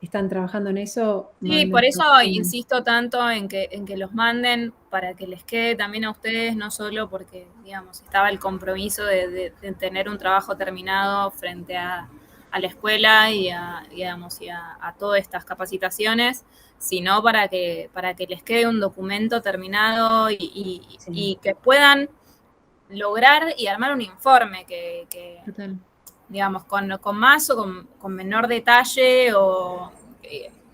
están trabajando en eso. Sí, por eso insisto tanto en que los manden, para que les quede también a ustedes, no solo porque, digamos, estaba el compromiso de tener un trabajo terminado frente a la escuela y a todas estas capacitaciones, sino para que les quede un documento terminado y que puedan lograr y armar un informe que digamos, con más o con menor detalle, o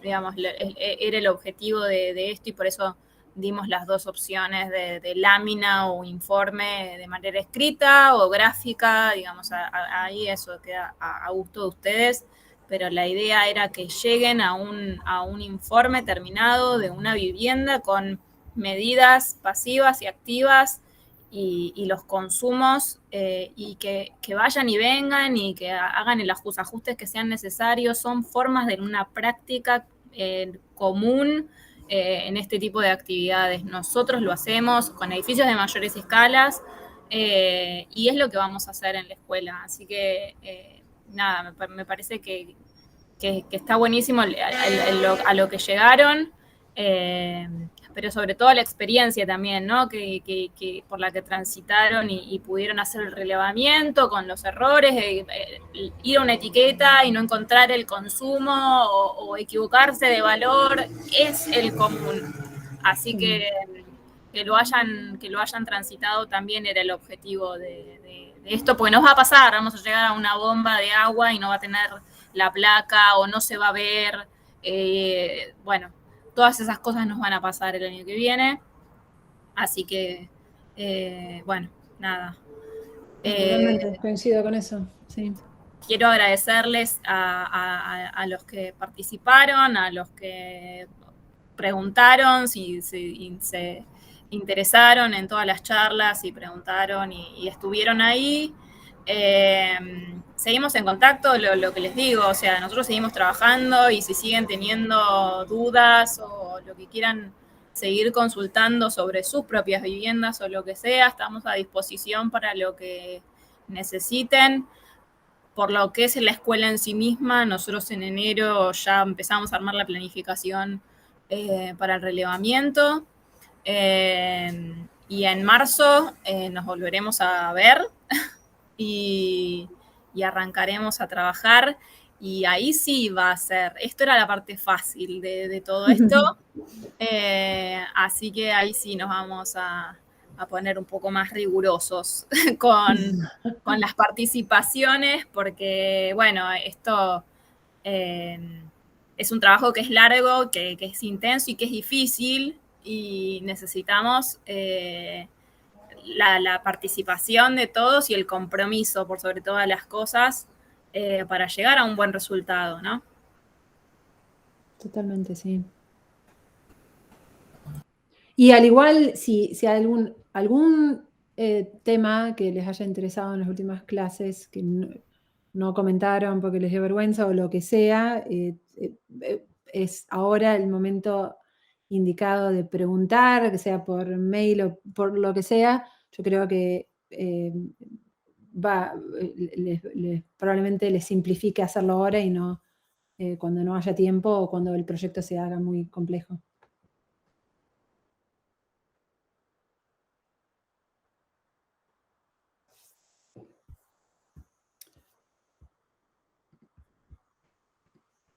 digamos, era el objetivo de esto, y por eso dimos las dos opciones de lámina o informe de manera escrita o gráfica, digamos, ahí eso queda a gusto de ustedes, pero la idea era que lleguen a un informe terminado de una vivienda con medidas pasivas y activas y los consumos, y que vayan y vengan y que hagan los ajustes que sean necesarios. Son formas de una práctica común en este tipo de actividades. Nosotros lo hacemos con edificios de mayores escalas, y es lo que vamos a hacer en la escuela. Así que, nada, me parece que está buenísimo a lo que llegaron, pero sobre todo la experiencia también, ¿no? Que por la que transitaron y pudieron hacer el relevamiento con los errores, ir a una etiqueta y no encontrar el consumo o equivocarse de valor, es el común. Así que lo hayan transitado también era el objetivo de esto, porque nos va a pasar, vamos a llegar a una bomba de agua y no va a tener la placa o no se va a ver, bueno, todas esas cosas nos van a pasar el año que viene, así que, bueno, nada. Totalmente, coincido con eso, sí. Quiero agradecerles a los que participaron, a los que preguntaron, si se interesaron en todas las charlas y preguntaron y estuvieron ahí. Seguimos en contacto, lo que les digo, o sea, nosotros seguimos trabajando, y si siguen teniendo dudas o lo que quieran seguir consultando sobre sus propias viviendas o lo que sea, estamos a disposición para lo que necesiten. Por lo que es la escuela en sí misma, nosotros en enero ya empezamos a armar la planificación para el relevamiento, y en marzo nos volveremos a ver y arrancaremos a trabajar, y ahí sí va a ser, esto era la parte fácil de todo esto, así que ahí sí nos vamos a poner un poco más rigurosos con las participaciones, porque, bueno, esto es un trabajo que es largo, que es intenso y que es difícil, y necesitamos la participación de todos y el compromiso por sobre todas las cosas para llegar a un buen resultado, ¿no? Totalmente, sí. Y al igual, si hay algún tema que les haya interesado en las últimas clases, que no comentaron porque les dio vergüenza o lo que sea, es ahora el momento indicado de preguntar, que sea por mail o por lo que sea. Yo creo que probablemente les simplifique hacerlo ahora y no cuando no haya tiempo o cuando el proyecto se haga muy complejo.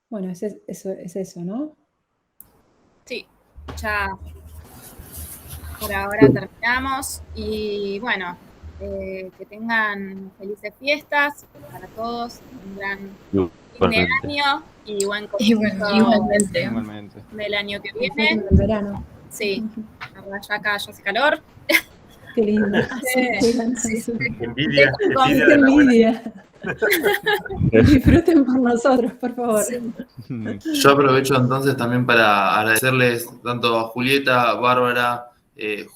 Bueno, es eso, ¿no? Sí, ya por ahora terminamos, y bueno, que tengan felices fiestas para todos, un gran fin de año y buen comienzo del año que viene. El verano. Sí, ya acá ya hace calor. Qué lindo. Sí, sí. Envidia, Qué envidia Qué de la buena. envidia. Disfruten por nosotros, por favor. Yo aprovecho entonces también para agradecerles tanto a Julieta, Bárbara,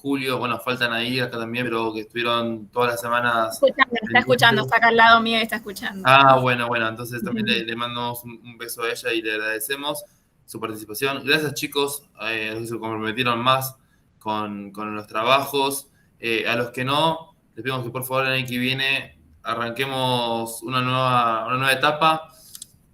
Julio, bueno, faltan ahí acá también, pero que estuvieron todas las semanas. Está escuchando, está acá al lado mío y está escuchando. Ah, bueno, entonces también le mandamos un beso a ella y le agradecemos su participación. Gracias, chicos, a los que se comprometieron más con los trabajos. A los que no, les pedimos que por favor el año que viene arranquemos una nueva etapa,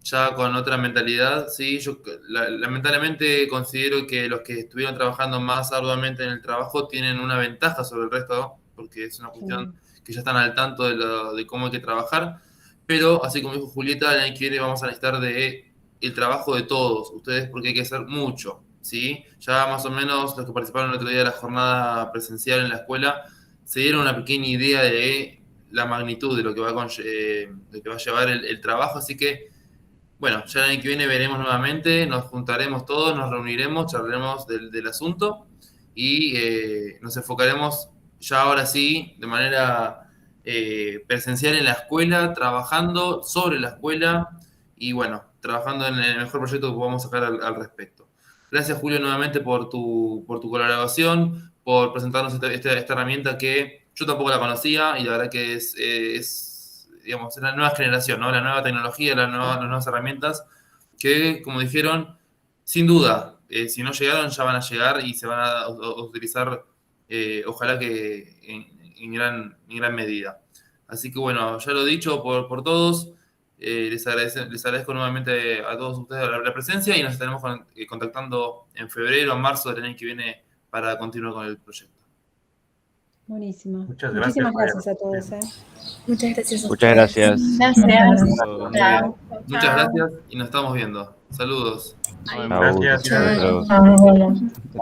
ya con otra mentalidad. ¿Sí? Yo lamentablemente considero que los que estuvieron trabajando más arduamente en el trabajo tienen una ventaja sobre el resto, porque es una cuestión que ya están al tanto de cómo hay que trabajar, pero así como dijo Julieta, el año que viene vamos a necesitar el trabajo de todos ustedes, porque hay que hacer mucho, ¿sí? Ya más o menos los que participaron el otro día de la jornada presencial en la escuela se dieron una pequeña idea de la magnitud de lo que va a llevar el trabajo, así que bueno, ya el año que viene veremos nuevamente, nos juntaremos todos, nos reuniremos, charlaremos del asunto y nos enfocaremos ya ahora sí de manera presencial en la escuela, trabajando sobre la escuela y bueno, trabajando en el mejor proyecto que podamos sacar al respecto. Gracias, Julio, nuevamente por tu colaboración, por presentarnos esta herramienta que yo tampoco la conocía y la verdad que es digamos, la nueva generación, ¿no? La nueva tecnología, las nuevas herramientas que, como dijeron, sin duda, si no llegaron, ya van a llegar y se van a utilizar, ojalá que en gran medida. Así que bueno, ya lo dicho por todos, les agradezco nuevamente a todos ustedes la presencia y nos estaremos contactando en febrero o marzo del año que viene para continuar con el proyecto. Buenísimo. Muchas gracias, Muchísimas gracias a todos. Muchas gracias a Muchas ustedes. gracias. Gracias. Chao. Chao. Muchas gracias y nos estamos viendo. Saludos. Nos vemos. Chau. Gracias. Hasta luego. Chao.